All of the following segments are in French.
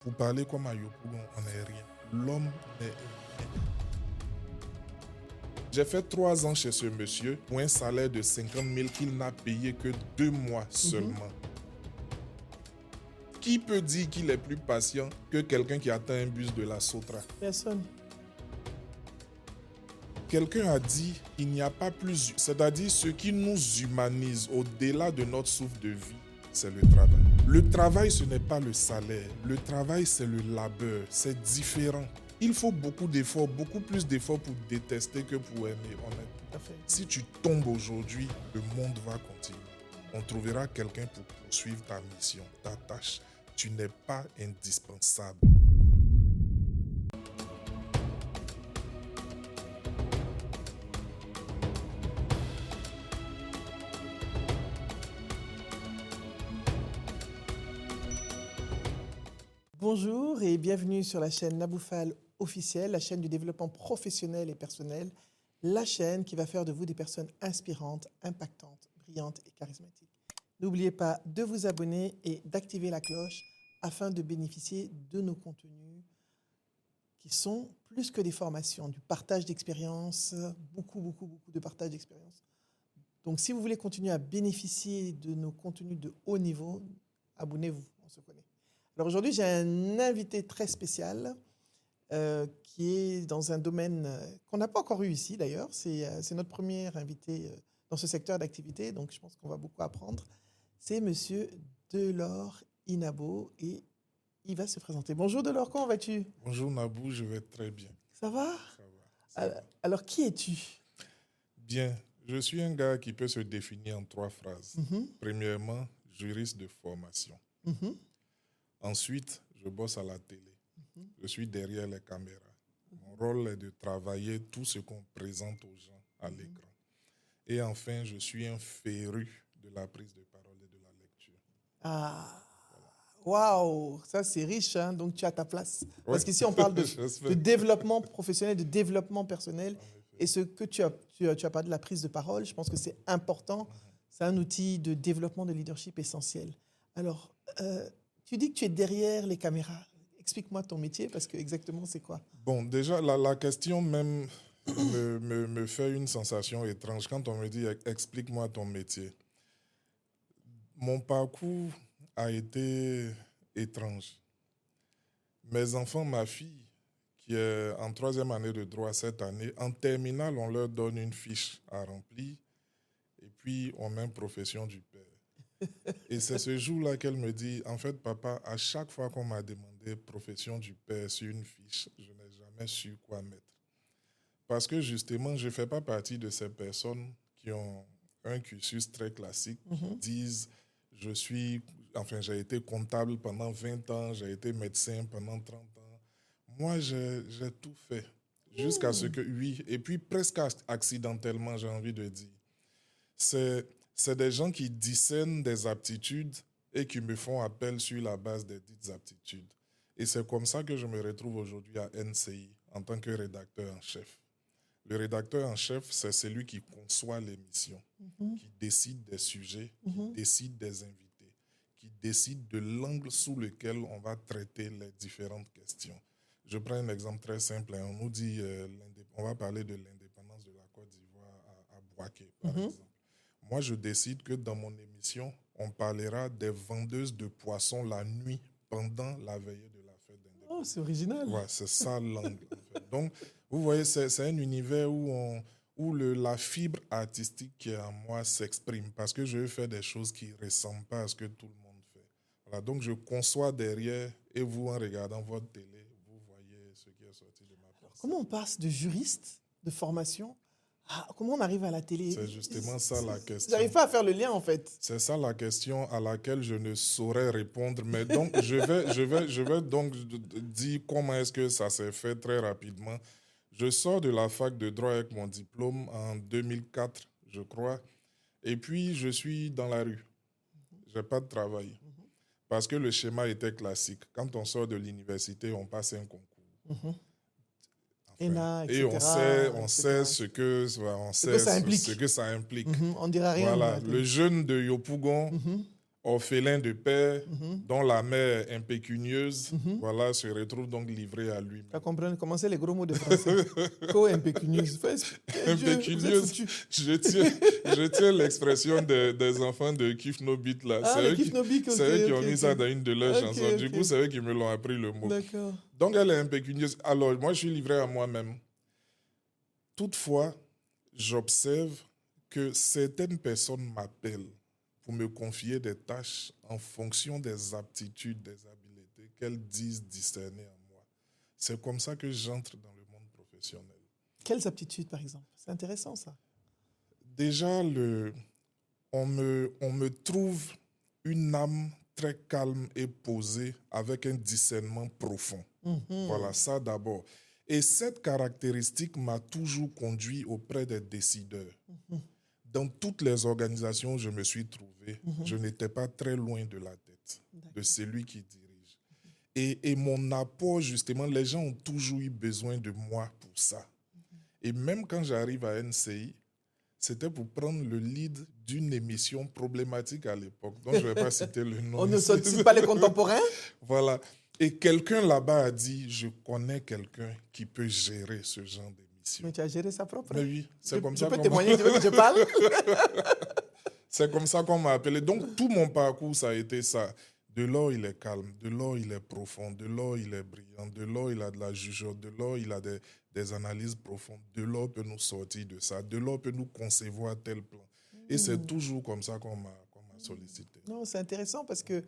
Pour parler comme à Yopougon, on n'est rien. L'homme n'est rien. J'ai fait 3 ans chez ce monsieur pour un salaire de 50 000 qu'il n'a payé que 2 mois seulement. Qui peut dire qu'il est plus patient que quelqu'un qui attend un bus de la Sotra? Personne. Quelqu'un a dit il n'y a pas plus, c'est-à-dire ce qui nous humanise au-delà de notre souffle de vie, c'est le travail. Le travail, ce n'est pas le salaire. Le travail, c'est le labeur. C'est différent. Il faut beaucoup d'efforts, beaucoup plus d'efforts pour détester que pour aimer, honnêtement. Si tu tombes aujourd'hui, le monde va continuer. On trouvera quelqu'un pour poursuivre ta mission, ta tâche. Tu n'es pas indispensable. Bonjour et bienvenue sur la chaîne Naboufal officielle, la chaîne du développement professionnel et personnel, la chaîne qui va faire de vous des personnes inspirantes, impactantes, brillantes et charismatiques. N'oubliez pas de vous abonner et d'activer la cloche afin de bénéficier de nos contenus qui sont plus que des formations, du partage d'expériences, beaucoup de partage d'expériences. Donc si vous voulez continuer à bénéficier de nos contenus de haut niveau, abonnez-vous, on se connaît. Alors aujourd'hui, j'ai un invité très spécial qui est dans un domaine qu'on n'a pas encore eu ici d'ailleurs. C'est notre premier invité dans ce secteur d'activité, donc je pense qu'on va beaucoup apprendre. C'est Monsieur Delors Inabo et il va se présenter. Bonjour Delors, comment vas-tu? Bonjour Nabou, je vais très bien. Ça va? Ça va. Alors, qui es-tu? Bien, je suis un gars qui peut se définir en 3 phrases. Premièrement, juriste de formation. Ensuite, je bosse à la télé. Je suis derrière les caméras. Mon rôle est de travailler tout ce qu'on présente aux gens à l'écran. Et enfin, je suis un féru de la prise de parole et de la lecture. Ah, waouh, ça c'est riche, hein? Donc tu as ta place. Ouais. Parce qu'ici on parle de développement professionnel, de développement personnel. Et ce que tu as parlé de la prise de parole, je pense que c'est important. C'est un outil de développement de leadership essentiel. Alors, tu dis que tu es derrière les caméras. Explique-moi ton métier, parce que exactement c'est quoi? Bon, déjà, la question même me fait une sensation étrange quand on me dit « explique-moi ton métier ». Mon parcours a été étrange. Mes enfants, ma fille, qui est en 3e année de droit cette année, en terminale, on leur donne une fiche à remplir et puis on met profession du père. Et c'est ce jour-là qu'elle me dit, en fait, papa, à chaque fois qu'on m'a demandé profession du père sur une fiche, je n'ai jamais su quoi mettre. Parce que justement, je ne fais pas partie de ces personnes qui ont un cursus très classique, qui disent, j'ai été comptable pendant 20 ans, j'ai été médecin pendant 30 ans. Moi, j'ai tout fait. Jusqu'à ce que, oui, et puis presque accidentellement, j'ai envie de dire. C'est des gens qui discernent des aptitudes et qui me font appel sur la base des dites aptitudes. Et c'est comme ça que je me retrouve aujourd'hui à NCI en tant que rédacteur en chef. Le rédacteur en chef, c'est celui qui conçoit l'émission, qui décide des sujets, qui décide des invités, qui décide de l'angle sous lequel on va traiter les différentes questions. Je prends un exemple très simple. On nous dit, on va parler de l'indépendance de la Côte d'Ivoire à Bouaké, par exemple. Moi, je décide que dans mon émission, on parlera des vendeuses de poissons la nuit pendant la veillée de la fête d'indépendance. Oh, c'est original. Ouais, c'est ça l'angle. En fait. Donc, vous voyez, c'est un univers où la fibre artistique qui est en moi s'exprime parce que je veux faire des choses qui ne ressemblent pas à ce que tout le monde fait. Voilà, donc, je conçois derrière et vous, en regardant votre télé, vous voyez ce qui est sorti de ma personne. Comment on passe de juriste de formation comment on arrive à la télé? C'est justement ça la question. J'arrive pas à faire le lien, en fait. C'est ça la question à laquelle je ne saurais répondre. Mais donc, je vais donc dire comment est-ce que ça s'est fait très rapidement. Je sors de la fac de droit avec mon diplôme en 2004, je crois. Et puis, je suis dans la rue. Je n'ai pas de travail. Parce que le schéma était classique. Quand on sort de l'université, on passe un concours. ENA, etc., et on sait ce que ça implique. On ne dira rien. Voilà, le jeune de Yopougon orphelin de père, dont la mère impécunieuse, voilà, se retrouve donc livré à lui-même. Tu as compris comment c'est les gros mots de français. Co-impécunieuse. Vous êtes Impécunieuse, foutus. je tiens l'expression des enfants de Kif No Beat là. Ah, les Kif No Beat, ok. C'est eux qui ont mis ok. ça dans une de leurs Ok, chansons. Du ok. coup, c'est eux qui me l'ont appris le mot. D'accord. Donc, elle est impécunieuse. Alors, moi, je suis livré à moi-même. Toutefois, j'observe que certaines personnes m'appellent pour me confier des tâches en fonction des aptitudes, des habiletés qu'elles disent discerner en moi. C'est comme ça que j'entre dans le monde professionnel. Quelles aptitudes, par exemple? C'est intéressant, ça. Déjà, on me trouve une âme très calme et posée avec un discernement profond. Voilà, ça d'abord. Et cette caractéristique m'a toujours conduit auprès des décideurs. Dans toutes les organisations où je me suis trouvé, je n'étais pas très loin de la tête de celui qui dirige. Et mon apport, justement, les gens ont toujours eu besoin de moi pour ça. Et même quand j'arrive à NCI, c'était pour prendre le lead d'une émission problématique à l'époque, dont je ne vais pas citer le nom. On ne cite pas les contemporains? Voilà. Et quelqu'un là-bas a dit, je connais quelqu'un qui peut gérer ce genre d'émission. Mais tu as géré ça propre. Mais oui, c'est comme ça qu'on m'a... Je peux témoigner, tu veux que je parle? C'est comme ça qu'on m'a appelé. Donc, tout mon parcours, ça a été ça. De l'or, il est calme. De l'or, il est profond. De l'or, il est brillant. De l'or, il a de la jugeur. De l'or, il a des analyses profondes. De l'or peut nous sortir de ça. De l'or peut nous concevoir tel plan. Et c'est toujours comme ça qu'on m'a sollicité. Non, c'est intéressant parce que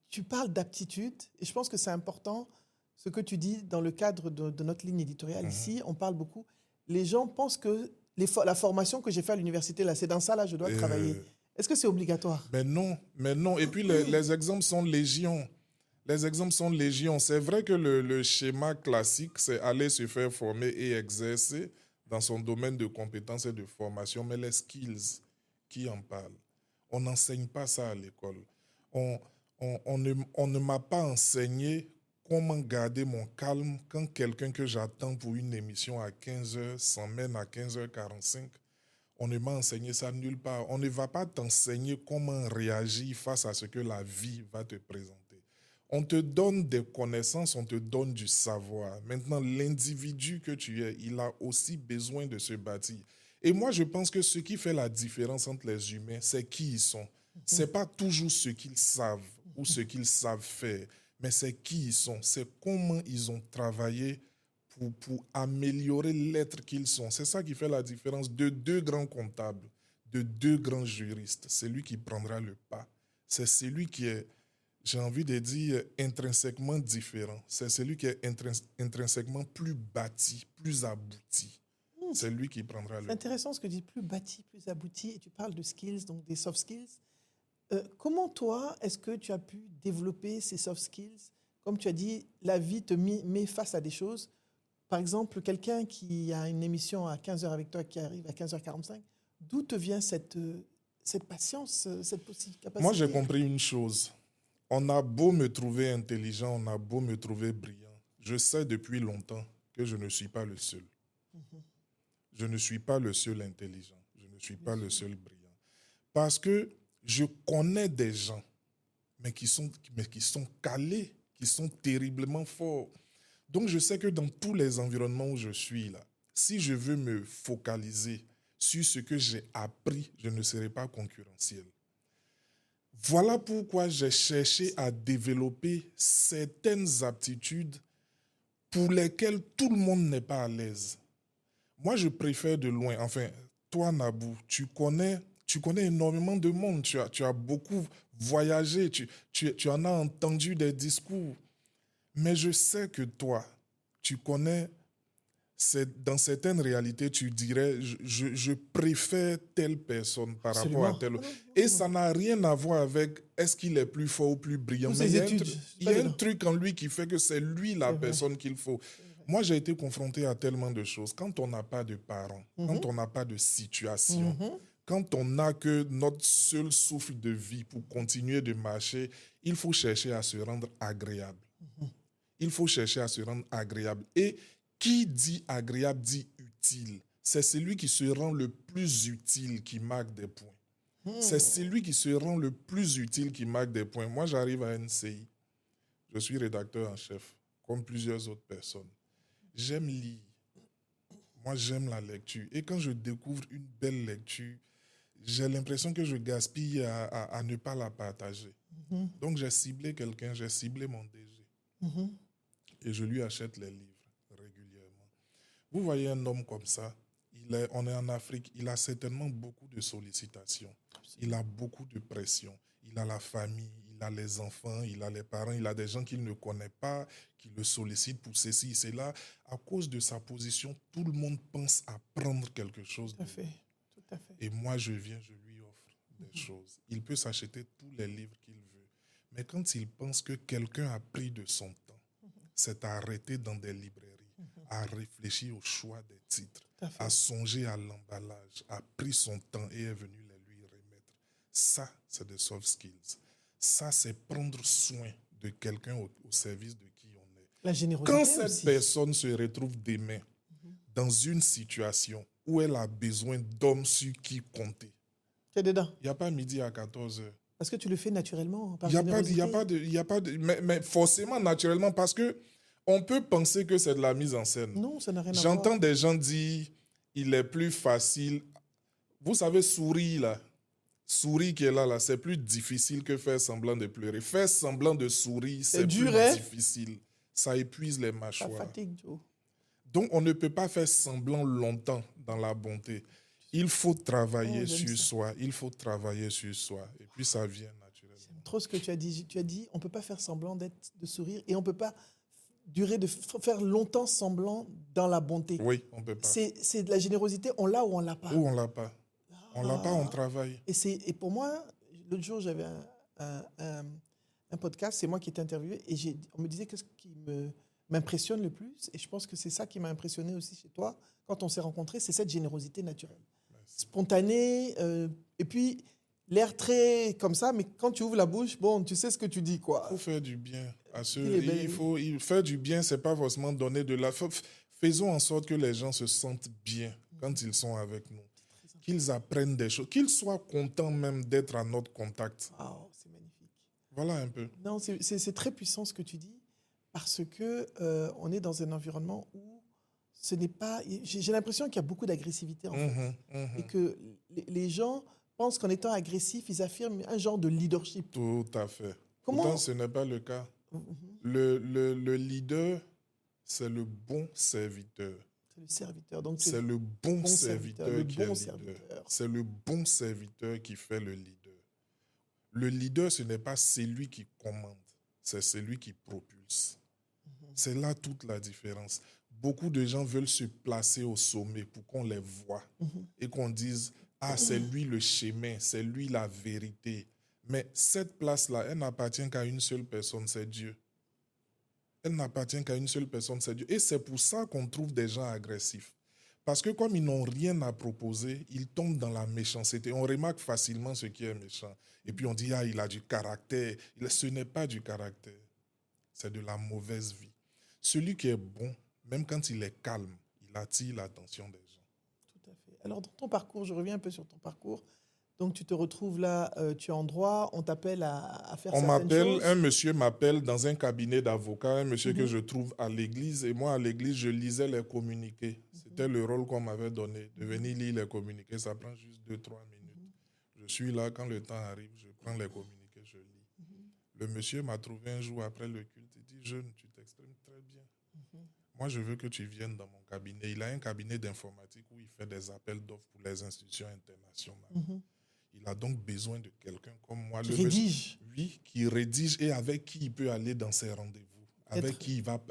tu parles d'aptitude et je pense que c'est important ce que tu dis dans le cadre de notre ligne éditoriale. Ici, on parle beaucoup. Les gens pensent que la formation que j'ai faite à l'université, là, c'est dans ça, là, je dois travailler. Est-ce que c'est obligatoire? Mais non. Et puis, les exemples sont légion. Les exemples sont légion. C'est vrai que le schéma classique, c'est aller se faire former et exercer dans son domaine de compétences et de formation. Mais les skills, qui en parlent? On n'enseigne pas ça à l'école. On ne m'a pas enseigné comment garder mon calme quand quelqu'un que j'attends pour une émission à 15h s'emmène à 15h45. On ne m'a enseigné ça nulle part. On ne va pas t'enseigner comment réagir face à ce que la vie va te présenter. On te donne des connaissances, on te donne du savoir. Maintenant, l'individu que tu es, il a aussi besoin de se bâtir. Et moi, je pense que ce qui fait la différence entre les humains, c'est qui ils sont. Ce n'est pas toujours ce qu'ils savent ou ce qu'ils savent faire, mais c'est qui ils sont. C'est comment ils ont travaillé pour améliorer l'être qu'ils sont. C'est ça qui fait la différence de deux grands comptables, de deux grands juristes. C'est lui qui prendra le pas. C'est celui qui est, j'ai envie de dire, intrinsèquement différent. C'est celui qui est intrinsèquement plus bâti, plus abouti. C'est lui qui prendra le pas. C'est intéressant ce que tu dis, plus bâti, plus abouti. Et tu parles de skills, donc des soft skills. Comment toi, est-ce que tu as pu développer ces soft skills? Comme tu as dit, la vie te met face à des choses. Par exemple, quelqu'un qui a une émission à 15h avec toi, qui arrive à 15h45, d'où te vient cette patience, cette capacité? Moi, j'ai compris une chose. On a beau me trouver intelligent, on a beau me trouver brillant. Je sais depuis longtemps que je ne suis pas le seul. Je ne suis pas le seul intelligent. Je ne suis pas le seul brillant. Parce que je connais des gens, mais qui sont calés, qui sont terriblement forts. Donc, je sais que dans tous les environnements où je suis là, si je veux me focaliser sur ce que j'ai appris, je ne serai pas concurrentiel. Voilà pourquoi j'ai cherché à développer certaines aptitudes pour lesquelles tout le monde n'est pas à l'aise. Moi, je préfère de loin. Enfin, toi, Nabou, tu connais énormément de monde. Tu as beaucoup voyagé. Tu en as entendu des discours. Mais je sais que toi, tu connais, dans certaines réalités, tu dirais, je préfère telle personne par rapport à telle autre. Et ça n'a rien à voir avec est-ce qu'il est plus fort ou plus brillant. Mais il y a un truc en lui qui fait que c'est lui la personne qu'il faut. Moi, j'ai été confronté à tellement de choses. Quand on n'a pas de parents, quand on n'a pas de situation, quand on n'a que notre seul souffle de vie pour continuer de marcher, il faut chercher à se rendre agréable. Il faut chercher à se rendre agréable. Et qui dit agréable dit utile. C'est celui qui se rend le plus utile qui marque des points. C'est celui qui se rend le plus utile qui marque des points. Moi, j'arrive à NCI. Je suis rédacteur en chef, comme plusieurs autres personnes. J'aime lire. Moi, j'aime la lecture. Et quand je découvre une belle lecture, j'ai l'impression que je gaspille à ne pas la partager. Donc, j'ai ciblé quelqu'un, j'ai ciblé mon DG. Et je lui achète les livres régulièrement. Vous voyez un homme comme ça, on est en Afrique, il a certainement beaucoup de sollicitations. Il a beaucoup de pression. Il a la famille, il a les enfants, il a les parents, il a des gens qu'il ne connaît pas, qui le sollicitent pour ceci, cela. À cause de sa position, tout le monde pense à prendre quelque chose. Tout à fait. Tout à fait. Et moi, je viens, je lui offre des choses. Il peut s'acheter tous les livres qu'il veut. Mais quand il pense que quelqu'un a pris de son temps, c'est arrêté dans des librairies, à réfléchir au choix des titres, à songer à l'emballage, a pris son temps et est venu les lui remettre. Ça, c'est des soft skills. Ça, c'est prendre soin de quelqu'un au service de qui on est. La générosité Quand cette aussi. personne se retrouve demain dans une situation où elle a besoin d'hommes sur qui compter, tu es dedans. il n'y a pas midi à 14h. Parce que tu le fais naturellement, par Il générosité. n'y a pas de mais forcément naturellement, parce que on peut penser que c'est de la mise en scène. Non, ça n'a rien à voir. J'entends des gens dire il est plus facile. Vous savez, sourire là, sourire qui est là, c'est plus difficile que faire semblant de pleurer. Faire semblant de sourire, c'est dur, plus hein? difficile. Ça épuise les Ça mâchoires. fatigue, Joe. Donc, on ne peut pas faire semblant longtemps dans la bonté. Il faut travailler sur soi. Il faut travailler sur soi. Et puis, ça vient naturellement. J'aime trop ce que tu as dit. Tu as dit, on ne peut pas faire semblant de sourire et on ne peut pas faire longtemps semblant dans la bonté. Oui, on ne peut pas. C'est de la générosité, on l'a ou on ne l'a pas. Ou on ne l'a pas. On ne l'a pas, on travaille. Et pour moi, l'autre jour, j'avais un podcast, c'est moi qui t'ai interviewé, et on me disait qu'est-ce qui m'impressionne le plus, et je pense que c'est ça qui m'a impressionné aussi chez toi, quand on s'est rencontrés, c'est cette générosité naturelle. Merci. Spontanée, et puis l'air très comme ça, mais quand tu ouvres la bouche, bon, tu sais ce que tu dis, quoi. Il faut faire du bien à ceux. Il faire du bien, c'est pas forcément donner de la. Faisons en sorte que les gens se sentent bien quand ils sont avec nous, qu'ils apprennent des choses, qu'ils soient contents même d'être à notre contact. Oh, c'est magnifique. Voilà un peu. Non, c'est très puissant ce que tu dis, parce que on est dans un environnement où ce n'est pas. J'ai l'impression qu'il y a beaucoup d'agressivité en fait, et que les gens pensent qu'en étant agressifs, ils affirment un genre de leadership. Tout à fait. Pourtant, ce n'est pas le cas. Le leader, c'est le bon serviteur. C'est le serviteur. Donc c'est le bon serviteur qui est leader. C'est le bon serviteur qui fait le leader. Le leader, ce n'est pas celui qui commande, c'est celui qui propulse. C'est là toute la différence. Beaucoup de gens veulent se placer au sommet pour qu'on les voie et qu'on dise « Ah, c'est lui le chemin, c'est lui la vérité ». Mais cette place-là, elle n'appartient qu'à une seule personne, c'est Dieu. Elle n'appartient qu'à une seule personne, c'est Dieu. Et c'est pour ça qu'on trouve des gens agressifs. Parce que comme ils n'ont rien à proposer, ils tombent dans la méchanceté. On remarque facilement ce qui est méchant. Et puis on dit « Ah, il a du caractère ». Ce n'est pas du caractère, c'est de la mauvaise vie. Celui qui est bon, même quand il est calme, il attire l'attention des gens. Tout à fait. Alors, dans ton parcours, je reviens un peu sur ton parcours. Donc, tu te retrouves là, tu es en droit, on t'appelle à faire certaines choses. Un monsieur m'appelle dans un cabinet d'avocat, un monsieur que je trouve à l'église. Et moi, à l'église, je lisais les communiqués. C'était le rôle qu'on m'avait donné, de venir lire les communiqués. Ça prend juste 2-3 minutes. Je suis là, quand le temps arrive, je prends les communiqués, je lis. Le monsieur m'a trouvé un jour après le culte. Il dit « Jeune, tu t'exprimes très bien. Moi, je veux que tu viennes dans mon cabinet. » Il a un cabinet d'informatique où il fait des appels d'offres pour les institutions internationales. Il a donc besoin de quelqu'un comme moi. Qui rédige. Oui, qui rédige et avec qui il peut aller dans ses rendez-vous. Avec qui il va,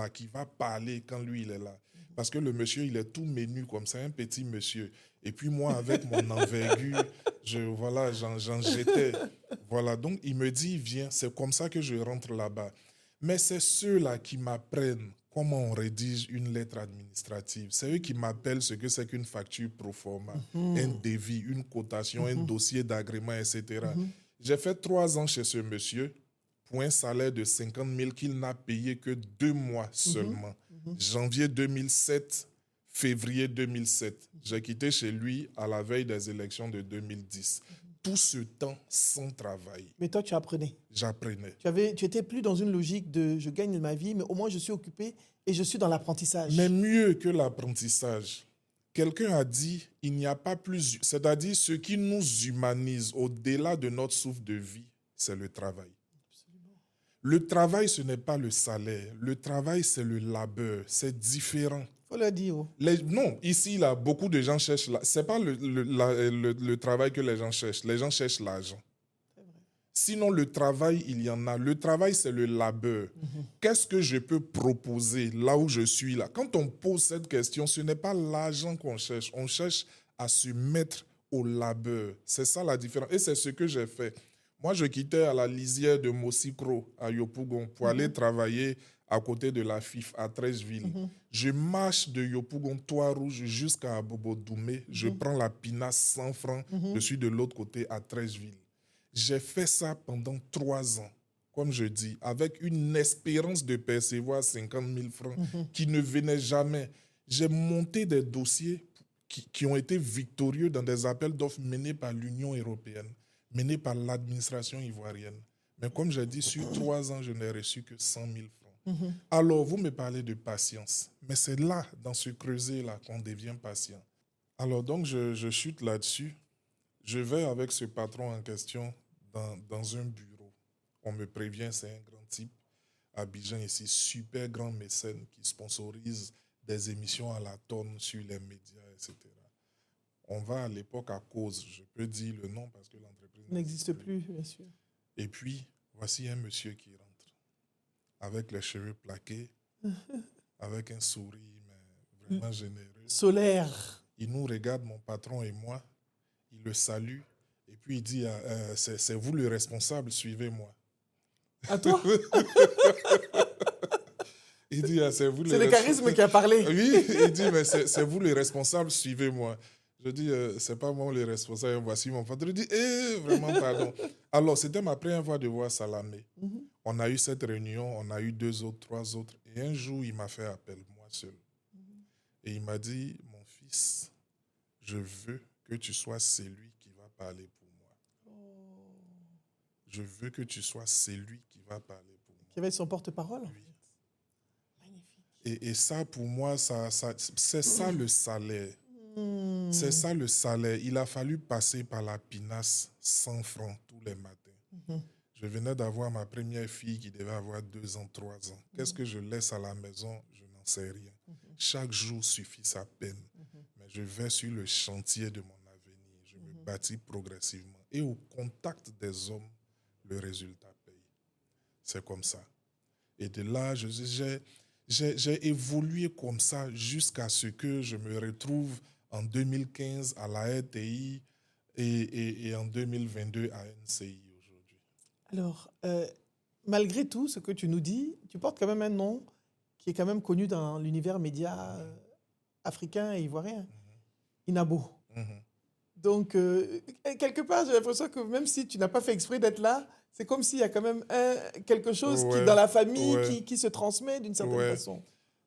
qui va parler quand lui, il est là. Parce que le monsieur, il est tout menu comme ça, un petit monsieur. Et puis moi, avec mon envergure, j'en jetais. Voilà, donc il me dit, viens, c'est comme ça que je rentre là-bas. Mais c'est ceux-là qui m'apprennent comment on rédige une lettre administrative. C'est eux qui m'appellent ce que c'est qu'une facture pro forma, un devis, une cotation, un dossier d'agrément, etc. J'ai fait 3 ans chez ce monsieur pour un salaire de 50 000 qu'il n'a payé que 2 mois seulement. Janvier 2007, février 2007. J'ai quitté chez lui à la veille des élections de 2010. tout ce temps sans travail. Mais toi, tu apprenais. J'apprenais. Tu étais plus dans une logique de je gagne ma vie, mais au moins je suis occupé et je suis dans l'apprentissage. Mais mieux que l'apprentissage, quelqu'un a dit, il n'y a pas plus, c'est-à-dire ce qui nous humanise au-delà de notre souffle de vie, c'est le travail. Absolument. Le travail, ce n'est pas le salaire. Le travail, c'est le labeur. C'est différent. Il faut le dire. Non, ici, là, beaucoup de gens cherchent... Ce n'est pas le travail que les gens cherchent. Les gens cherchent l'argent. C'est vrai. Sinon, le travail, il y en a. Le travail, c'est le labeur. Qu'est-ce que je peux proposer là où je suis là? Quand on pose cette question, ce n'est pas l'argent qu'on cherche. On cherche à se mettre au labeur. C'est ça la différence. Et c'est ce que j'ai fait. Moi, je quittais à la lisière de Mosikro, à Yopougon, pour aller travailler à côté de la FIF, à Treichville. Je marche de Yopougon, Trois-Rouges, jusqu'à Abobo-Doumé. Je prends la pinasse 100 francs. Je suis de l'autre côté, à Treichville. J'ai fait ça pendant 3 ans, comme je dis, avec une espérance de percevoir 50 000 francs qui ne venaient jamais. J'ai monté des dossiers qui ont été victorieux dans des appels d'offres menés par l'Union européenne, menés par l'administration ivoirienne. Mais comme j'ai dit, sur 3 ans, je n'ai reçu que 100 000 francs. Alors, vous me parlez de patience, mais c'est là, dans ce creuset-là, qu'on devient patient. Alors, donc, je chute là-dessus. Je vais avec ce patron en question dans un bureau. On me prévient, c'est un grand type. Abidjan ici, super grand mécène qui sponsorise des émissions à la tonne sur les médias, etc. On va à l'époque à Cause, je peux dire le nom parce que l'entreprise N'existe plus, bien sûr. Et puis, voici un monsieur qui rentre, avec les cheveux plaqués, avec un sourire mais vraiment généreux. Solaire. Il nous regarde, mon patron et moi, il le salue, et puis il dit, c'est vous le responsable, suivez-moi. À toi? Il dit, c'est vous C'est le charisme qui a parlé. Oui, il dit, mais c'est vous le responsable, suivez-moi. Je dis, c'est pas moi le responsable, voici mon patron. Il dit, vraiment, pardon. Alors, c'était ma première fois de voir Salamé. On a eu cette réunion, on a eu 2 autres, 3 autres. Et un jour, il m'a fait appel, moi seul. Et il m'a dit, mon fils, je veux que tu sois celui qui va parler pour moi. Je veux que tu sois celui qui va parler pour moi. Qui avait son porte-parole. Oui. Et ça, pour moi, c'est ça le salaire. C'est ça le salaire. Il a fallu passer par la pinasse 100 francs tous les matins. Je venais d'avoir ma première fille qui devait avoir 2 ans, 3 ans. Qu'est-ce que je laisse à la maison? Je n'en sais rien. Chaque jour suffit sa peine. Mais je vais sur le chantier de mon avenir. Je me bâtis progressivement. Et au contact des hommes, le résultat paye. C'est comme ça. Et de là, j'ai évolué comme ça jusqu'à ce que je me retrouve en 2015 à la RTI et en 2022 à NCI aujourd'hui. Alors, malgré tout ce que tu nous dis, tu portes quand même un nom qui est quand même connu dans l'univers média africain et ivoirien, Inabo. Donc, quelque part, j'ai l'impression que même si tu n'as pas fait exprès d'être là, c'est comme s'il y a quand même quelque chose qui, dans la famille qui se transmet d'une certaine façon.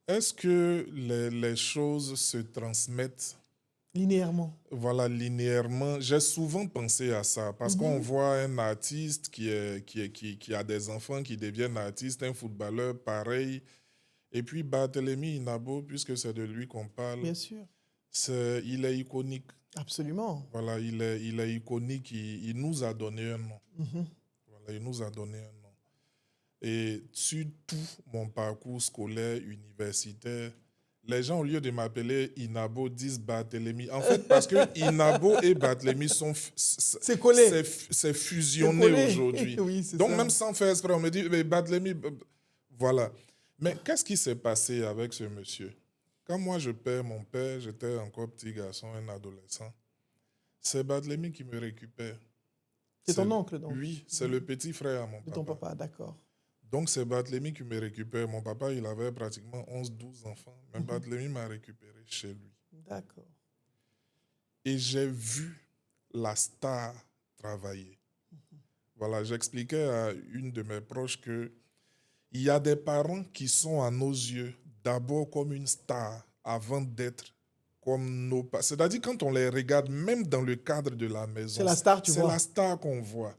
Est-ce que les choses se transmettent linéairement? Voilà, linéairement. J'ai souvent pensé à ça parce qu'on voit un artiste qui a des enfants qui deviennent artistes, un footballeur pareil. Et puis Barthélemy Inabo, puisque c'est de lui qu'on parle, bien sûr, il est iconique. Absolument. Voilà, il est iconique. Il nous a donné un nom. Voilà, il nous a donné un nom. Et sur tout mon parcours scolaire, universitaire, les gens, au lieu de m'appeler Inabo, disent Barthélemy. En fait, parce que Inabo et Barthélemy sont... C'est collé. C'est fusionné aujourd'hui. Oui, donc, ça. même sans faire exprès, on me dit, mais Barthélemy... Voilà. Mais qu'est-ce qui s'est passé avec ce monsieur? Quand moi, je perds mon père, j'étais encore petit garçon, un adolescent. C'est Barthélemy qui me récupère. C'est ton oncle, donc? Oui, c'est le petit frère à mon papa. De ton papa, d'accord. Donc, c'est Barthélemy qui me récupère. Mon papa, il avait pratiquement 11-12 enfants. Mais Barthélemy m'a récupéré chez lui. D'accord. Et j'ai vu la star travailler. Voilà, j'expliquais à une de mes proches qu'il y a des parents qui sont à nos yeux d'abord comme une star avant d'être comme nos parents. C'est-à-dire, quand on les regarde, même dans le cadre de la maison, C'est la star, tu c'est vois. la star qu'on voit.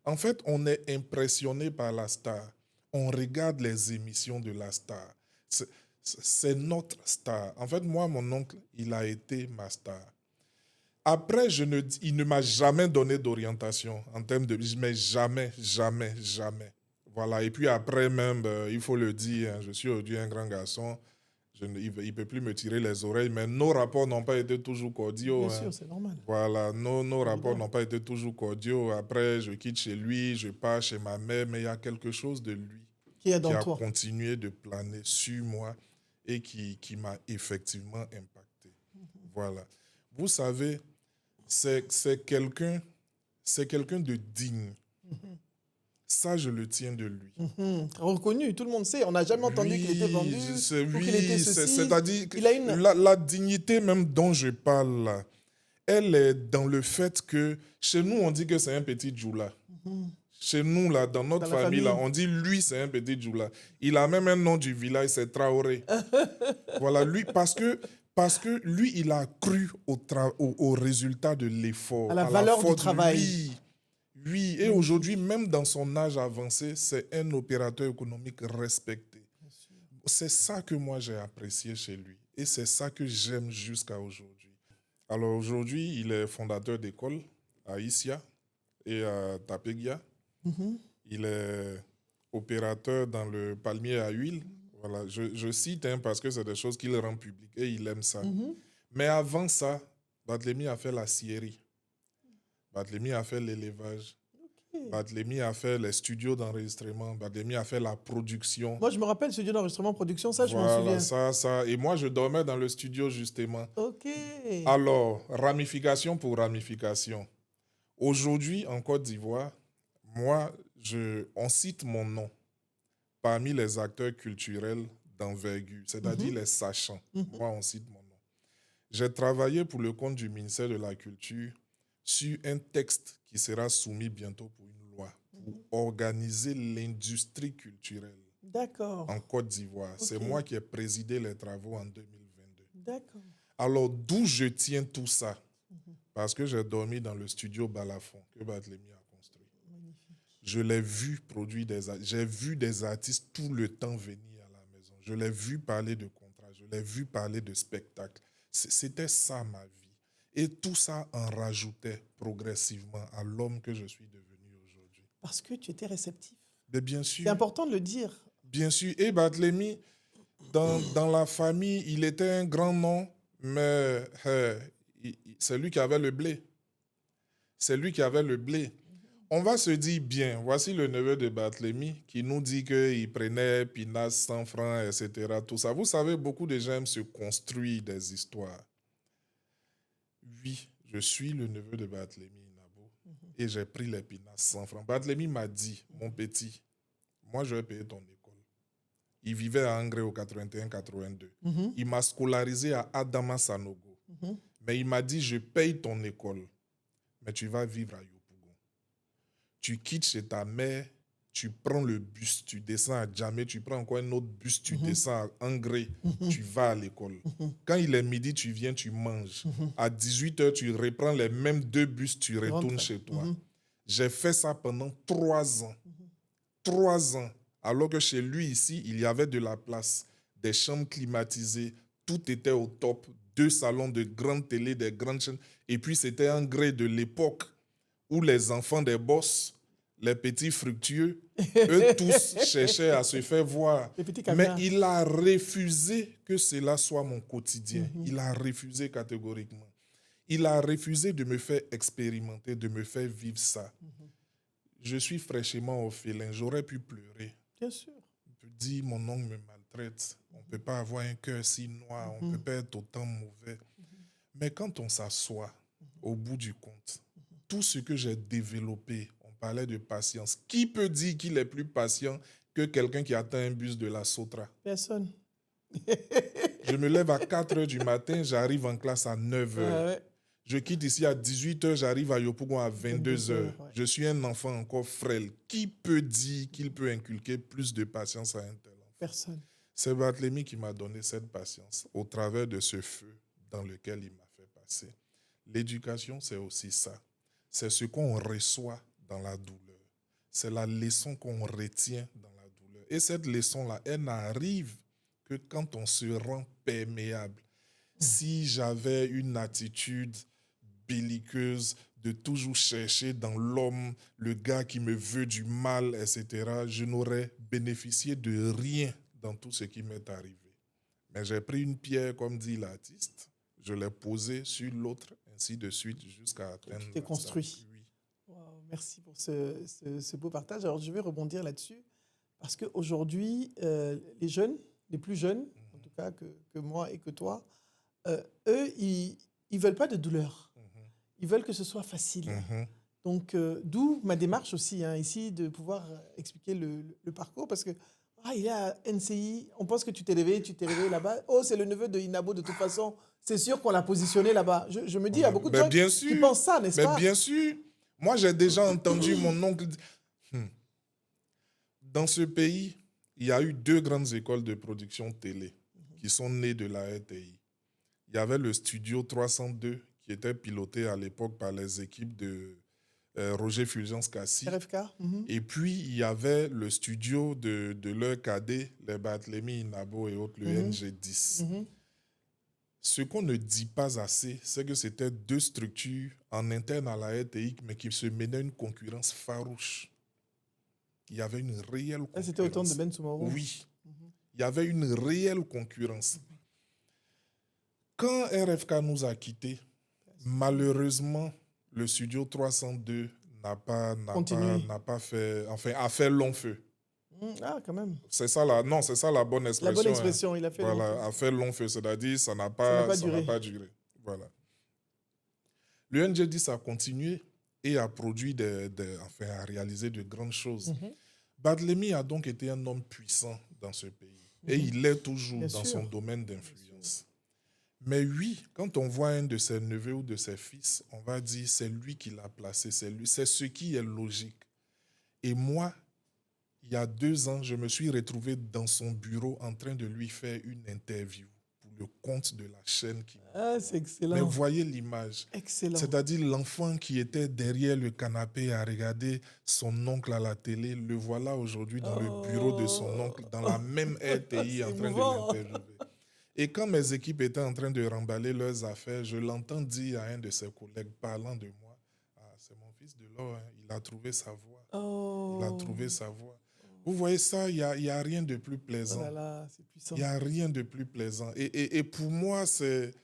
En fait, on est impressionné par la star. On regarde les émissions de la star. C'est notre star. En fait, moi, mon oncle, il a été ma star. Après, il ne m'a jamais donné d'orientation en termes de... Mais jamais, jamais, jamais. Voilà. Et puis après même, il faut le dire, hein, je suis aujourd'hui un grand garçon. Il ne peut plus me tirer les oreilles, mais nos rapports n'ont pas été toujours cordiaux. Bien Hein. sûr, c'est normal. Voilà, nos rapports Évidemment. n'ont pas été toujours cordiaux. Après, je quitte chez lui, je pars chez ma mère, mais il y a quelque chose de lui Qui est qui dans a toi. continué de planer sur moi et qui m'a effectivement impacté. Voilà. Vous savez, c'est quelqu'un de digne. Ça, je le tiens de lui. Reconnu, tout le monde sait. On n'a jamais entendu qu'il était vendu ou qu'il était ceci. C'est-à-dire que Il a une... la dignité même dont je parle là, elle est dans le fait que chez nous, on dit que c'est un petit Djoula. Chez nous, là, dans notre Dans la famille, là, famille. on dit lui, c'est un petit Djoula. Il a même un nom du village, c'est Traoré. Voilà, lui, parce que lui, il a cru au résultat de l'effort, À la à valeur du force. travail. Oui, oui. Et aujourd'hui, même dans son âge avancé, c'est un opérateur économique respecté. C'est ça que moi, j'ai apprécié chez lui. Et c'est ça que j'aime jusqu'à aujourd'hui. Alors aujourd'hui, il est fondateur d'école à Issia et à Tapegia. Il est opérateur dans le palmier à huile. Voilà, je cite parce que c'est des choses qu'il rend publiques et il aime ça. Mais avant ça, Barthélemy a fait la scierie. Barthélemy a fait l'élevage. Barthélemy a fait les studios d'enregistrement. Barthélemy a fait la production. Moi, je me rappelle studio d'enregistrement, production, ça, je m'en Voilà, souviens. ça. Et moi, je dormais dans le studio, justement. Ok. Alors, ramification pour ramification. Aujourd'hui, en Côte d'Ivoire, moi, on cite mon nom parmi les acteurs culturels d'envergure, c'est-à-dire les sachants. Moi, on cite mon nom. J'ai travaillé pour le compte du ministère de la Culture sur un texte qui sera soumis bientôt pour une loi pour organiser l'industrie culturelle D'accord. en Côte d'Ivoire. C'est moi qui ai présidé les travaux en 2022. D'accord. Alors, d'où je tiens tout ça? Parce que j'ai dormi dans le studio Balafon que Barthélemy a construit. Magnifique. Je l'ai vu produire j'ai vu des artistes tout le temps venir à la maison. Je l'ai vu parler de contrats, je l'ai vu parler de spectacles. C'était ça ma vie. Et tout ça en rajoutait progressivement à l'homme que je suis devenu aujourd'hui. Parce que tu étais réceptif. Mais bien sûr. C'est important de le dire. Bien sûr. Et Barthélemy, dans la famille, il était un grand nom, mais c'est lui qui avait le blé. C'est lui qui avait le blé. On va se dire bien, voici le neveu de Barthélemy qui nous dit qu'il prenait Pinas 100 francs, etc. Tout ça. Vous savez, beaucoup de gens aiment se construire des histoires. Oui, je suis le neveu de Barthélemy Nabo et j'ai pris les Pinas 100 francs. Barthélemy m'a dit, mon petit, moi je vais payer ton école. Il vivait à Angré au 81-82. Il m'a scolarisé à Adama Sanogo. Mais il m'a dit, je paye ton école, mais tu vas vivre à Yopougon. Tu quittes chez ta mère, tu prends le bus, tu descends à Djamé, tu prends encore un autre bus, tu descends à Angré, tu vas à l'école. Quand il est midi, tu viens, tu manges. À 18h, tu reprends les mêmes 2 bus, tu retournes chez toi. J'ai fait ça pendant 3 ans. 3 ans. Alors que chez lui, ici, il y avait de la place, des chambres climatisées, tout était au top, 2 salons de grandes télé, des grandes chaînes. Et puis, c'était un gré de l'époque où les enfants des boss, les petits fructueux, eux tous cherchaient à se faire voir. Mais il a refusé que cela soit mon quotidien. Il a refusé catégoriquement. Il a refusé de me faire expérimenter, de me faire vivre ça. Je suis fraîchement orphelin. J'aurais pu pleurer. Bien sûr. On peut dire, mon oncle me maltraite. On ne peut pas avoir un cœur si noir. On ne peut pas être autant mauvais. Mais quand on s'assoit, au bout du compte, tout ce que j'ai développé, on parlait de patience. Qui peut dire qu'il est plus patient que quelqu'un qui atteint un bus de la Sotra? Personne. Je me lève à 4 h du matin, j'arrive en classe à 9 h. Ouais. Je quitte ici à 18 h, j'arrive à Yopougon à 22 h. Ouais. Je suis un enfant encore frêle. Qui peut dire qu'il peut inculquer plus de patience à un tel enfant? Personne. C'est Barthélemy qui m'a donné cette patience au travers de ce feu dans lequel il m'a fait passer. L'éducation, c'est aussi ça. C'est ce qu'on reçoit dans la douleur. C'est la leçon qu'on retient dans la douleur. Et cette leçon-là, elle n'arrive que quand on se rend perméable. Si j'avais une attitude belliqueuse de toujours chercher dans l'homme le gars qui me veut du mal, etc., je n'aurais bénéficié de rien dans tout ce qui m'est arrivé. Mais j'ai pris une pierre, comme dit l'artiste, je l'ai posée sur l'autre, ainsi de suite, jusqu'à atteindre... Tu t'es construit. Oui. Wow, merci pour ce beau partage. Alors, je vais rebondir là-dessus, parce qu'aujourd'hui, les jeunes, les plus jeunes, en tout cas que moi et que toi, eux, ils ne veulent pas de douleur. Ils veulent que ce soit facile. Donc, d'où ma démarche aussi, ici, de pouvoir expliquer le parcours, parce que il est à NCI, on pense que tu t'es réveillé là-bas. Oh, c'est le neveu de Inabo, de toute façon, c'est sûr qu'on l'a positionné là-bas. Je me dis, il y a beaucoup de gens qui pensent ça, n'est-ce pas? Bien sûr. Moi, j'ai déjà entendu mon oncle... Dans ce pays, il y a eu 2 grandes écoles de production télé qui sont nées de la RTI. Il y avait le studio 302 qui était piloté à l'époque par les équipes de Roger Fulgence-Cassis. RFK. Et puis, il y avait le studio de leur cadet, les Barthélemy, Inabo et autres, le NG10. Ce qu'on ne dit pas assez, c'est que c'était 2 structures en interne à la RTI, mais qui se menaient une concurrence farouche. Il y avait une réelle concurrence. C'était au temps de Ben Soumoro. Oui. Il y avait une réelle concurrence. Quand RFK nous a quittés, malheureusement, le studio 302 n'a pas fait, enfin, a fait long feu. Ah, quand même. C'est ça la bonne expression. La bonne expression, il a fait long feu. A fait long feu, c'est-à-dire ça n'a pas duré. Voilà. Le NG10 a continué et a produit a réalisé de grandes choses. Barthélemy a donc été un homme puissant dans ce pays. Et il l'est toujours dans son domaine d'influence. Mais oui, quand on voit un de ses neveux ou de ses fils, on va dire c'est lui qui l'a placé, c'est ce qui est logique. Et moi, il y a 2 ans, je me suis retrouvé dans son bureau en train de lui faire une interview pour le compte de la chaîne. C'est excellent. Mais voyez l'image. Excellent. C'est-à-dire l'enfant qui était derrière le canapé à regarder son oncle à la télé, le voilà aujourd'hui dans le bureau de son oncle, dans la même RTI, en train de l'interviewer. Et quand mes équipes étaient en train de remballer leurs affaires, je l'entends dire à un de ses collègues parlant de moi, c'est mon fils de l'or, il a trouvé sa voix. Il a trouvé sa voix. Vous voyez ça, il n'y a rien de plus plaisant. Voilà, c'est puissant. Il n'y a rien de plus plaisant. Et pour moi, c'est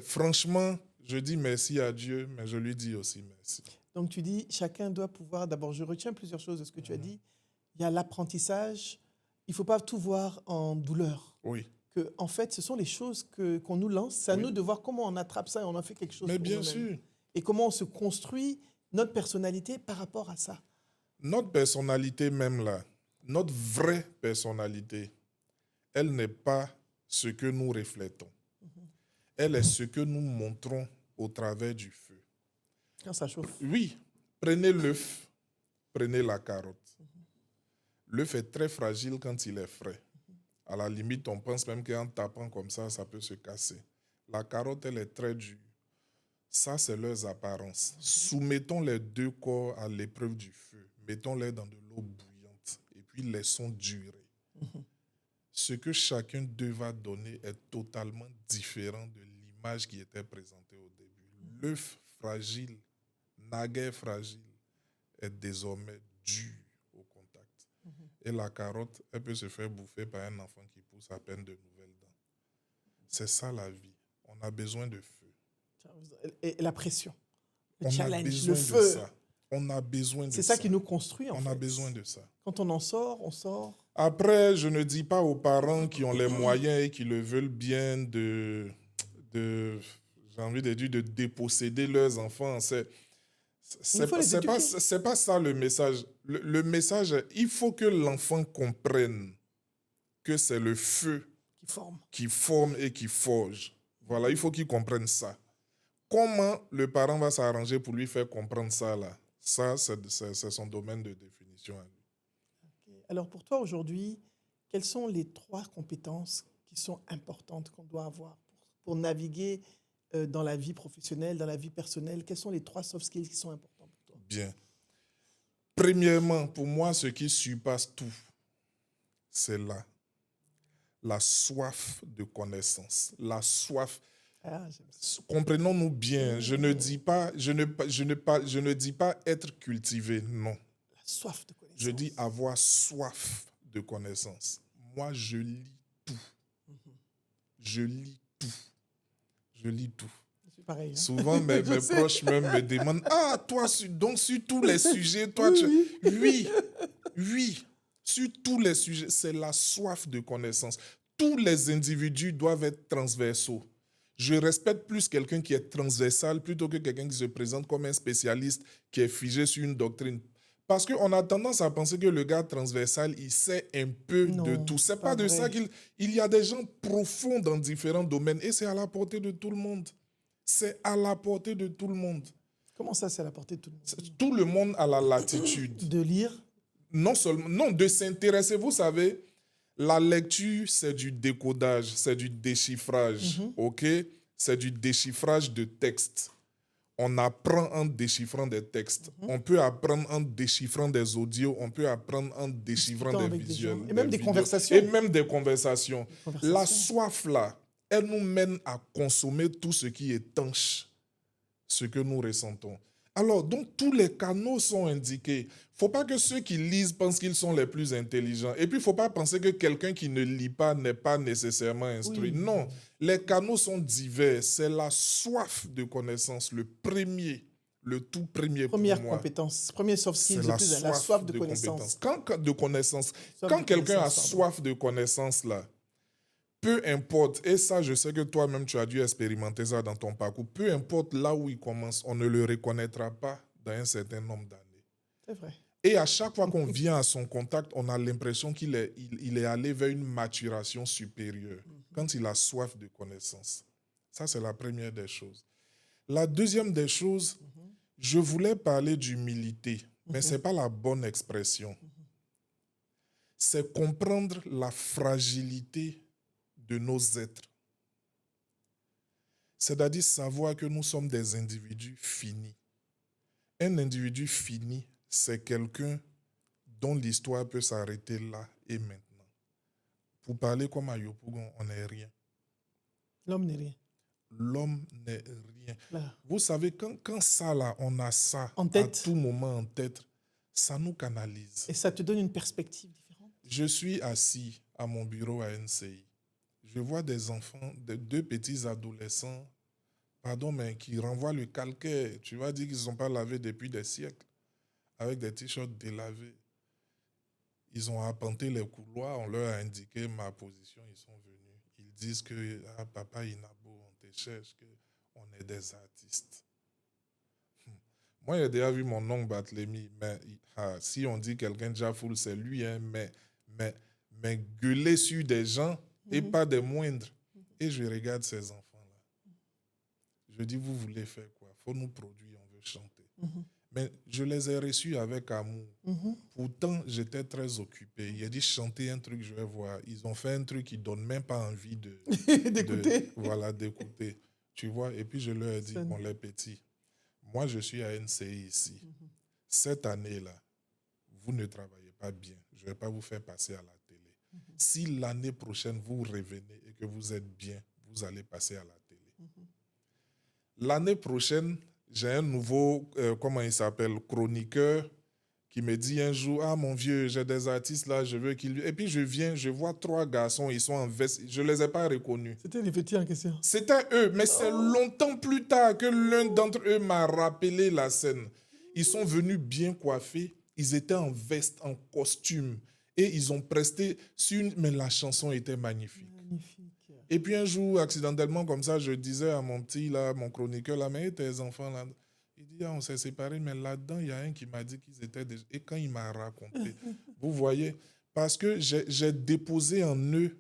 franchement, je dis merci à Dieu, mais je lui dis aussi merci. Donc tu dis, chacun doit pouvoir, d'abord, je retiens plusieurs choses de ce que tu as dit. Il y a l'apprentissage, il ne faut pas tout voir en douleur. Oui. Que, en fait, ce sont les choses qu'on nous lance. C'est à nous de voir comment on attrape ça et on en fait quelque chose. Mais bien sûr. Et comment on se construit notre personnalité par rapport à ça. Notre personnalité même là, notre vraie personnalité, elle n'est pas ce que nous reflétons. Elle est ce que nous montrons au travers du feu. Quand ça chauffe. Oui. Prenez l'œuf, prenez la carotte. L'œuf est très fragile quand il est frais. À la limite, on pense même qu'en tapant comme ça peut se casser. La carotte, elle est très dure. Ça, c'est leurs apparences. Soumettons les 2 corps à l'épreuve du feu. Mettons-les dans de l'eau bouillante et puis laissons durer. Ce que chacun d'eux va donner est totalement différent de l'image qui était présentée au début. L'œuf fragile, naguère fragile, est désormais dur au contact. Et la carotte, elle peut se faire bouffer par un enfant qui pousse à peine de nouvelles dents. C'est ça la vie. On a besoin de feu. Et la pression, le on challenge, le feu. Ça. On a besoin de ça. C'est ça qui nous construit, en fait. On a besoin de ça. Quand on en sort, on sort. Après, je ne dis pas aux parents qui ont les moyens et qui le veulent bien j'ai envie de dire, de déposséder leurs enfants. C'est pas ça le message. Le message, il faut que l'enfant comprenne que c'est le feu qui forme et qui forge. Voilà, il faut qu'il comprenne ça. Comment le parent va s'arranger pour lui faire comprendre ça là? Ça, c'est son domaine de définition à lui. Okay. Alors pour toi aujourd'hui, quelles sont les 3 compétences qui sont importantes qu'on doit avoir pour naviguer dans la vie professionnelle, dans la vie personnelle? Quels sont les 3 soft skills qui sont importants pour toi? Bien. Premièrement, pour moi, ce qui surpasse tout, c'est la soif de connaissance. La soif. Ah, j'aime ça. Comprenons-nous bien. Je ne dis pas être cultivé, non. La soif de connaissance. Je dis avoir soif de connaissance. Moi, je lis tout. Je lis tout. Je lis tout. Je suis pareil. Hein? Souvent, mes proches même me demandent « Ah, toi, donc sur tous les sujets, toi, oui, oui, sur tous les sujets, c'est la soif de connaissance. Tous les individus doivent être transversaux. Je respecte plus quelqu'un qui est transversal plutôt que quelqu'un qui se présente comme un spécialiste qui est figé sur une doctrine. Parce qu'on a tendance à penser que le gars transversal, il sait un peu de tout. C'est pas de ça qu'il y a des gens profonds dans différents domaines et c'est à la portée de tout le monde. C'est à la portée de tout le monde. Comment ça, c'est à la portée de tout le monde? Tout le monde a la latitude. De lire? Non seulement, non, de s'intéresser. Vous savez, la lecture, c'est du décodage, c'est du déchiffrage, ok? C'est du déchiffrage de textes. On apprend en déchiffrant des textes. On peut apprendre en déchiffrant des audios. On peut apprendre en déchiffrant des visuels. Et même des vidéos, conversations. Et même des conversations. La soif, là, elle nous mène à consommer tout ce qui est étanche, ce que nous ressentons. Alors, donc, tous les canaux sont indiqués. Il ne faut pas que ceux qui lisent pensent qu'ils sont les plus intelligents. Et puis, il ne faut pas penser que quelqu'un qui ne lit pas n'est pas nécessairement instruit. Oui. Non, les canaux sont divers. C'est la soif de connaissance, le tout premier Première pour moi. Compétence, premier soft skill, c'est la soif de connaissance. Quand quelqu'un a soif de connaissance, là, peu importe, et ça, je sais que toi-même, tu as dû expérimenter ça dans ton parcours, peu importe là où il commence, on ne le reconnaîtra pas dans un certain nombre d'années. C'est vrai. Et à chaque fois qu'on vient à son contact, on a l'impression qu'il est allé vers une maturation supérieure quand il a soif de connaissance. Ça, c'est la première des choses. La deuxième des choses, je voulais parler d'humilité, mais ce n'est pas la bonne expression. C'est comprendre la fragilité de nos êtres. C'est-à-dire savoir que nous sommes des individus finis. Un individu fini, c'est quelqu'un dont l'histoire peut s'arrêter là et maintenant. Pour parler comme à Yopougon, on n'est rien. L'homme n'est rien. L'homme n'est rien. Là. Vous savez, quand ça, là, on a ça en tête, à tout moment en tête, ça nous canalise. Et ça te donne une perspective différente. Je suis assis à mon bureau à NCI. Je vois des enfants, deux petits adolescents, mais qui renvoient le calcaire. Tu vas dire qu'ils ne sont pas lavés depuis des siècles, avec des t-shirts délavés. Ils ont arpenté les couloirs, on leur a indiqué ma position, ils sont venus. Ils disent que « Ah, papa Inabo, on te cherche, qu'on est des artistes. » Moi, j'ai déjà vu mon oncle Barthélemy, mais si on dit quelqu'un de Jafoul, c'est lui, hein, mais gueuler sur des gens, et pas des moindres. Et je regarde ces enfants-là. Je dis, vous voulez faire quoi? Il faut nous produire, on veut chanter. Mais je les ai reçus avec amour. Pourtant, j'étais très occupé. Il a dit, chanter un truc, je vais voir. Ils ont fait un truc qui ne donne même pas envie d'écouter. Voilà, d'écouter. Tu vois? Et puis, je leur ai dit, bon, les petits, moi, je suis à NCI ici. Cette année-là, vous ne travaillez pas bien. Je ne vais pas vous faire passer à la télé. Si l'année prochaine, vous revenez et que vous êtes bien, vous allez passer à la télé. L'année prochaine, j'ai un nouveau, comment il s'appelle, chroniqueur qui me dit un jour, « Ah, mon vieux, j'ai des artistes là, je veux qu'ils... » Et puis je viens, je vois 3 garçons, ils sont en veste, je ne les ai pas reconnus. C'était les petits en question. C'était eux, mais c'est longtemps plus tard que l'un d'entre eux m'a rappelé la scène. Ils sont venus bien coiffés, ils étaient en veste, en costume. Et ils ont presté sur une... Mais la chanson était magnifique. Et puis un jour, accidentellement, comme ça, je disais à mon petit, là, mon chroniqueur, là, mais tes enfants, là, il dit, ah, on s'est séparés, mais là-dedans, il y a un qui m'a dit qu'ils étaient déjà... Et quand il m'a raconté, vous voyez, parce que j'ai déposé en eux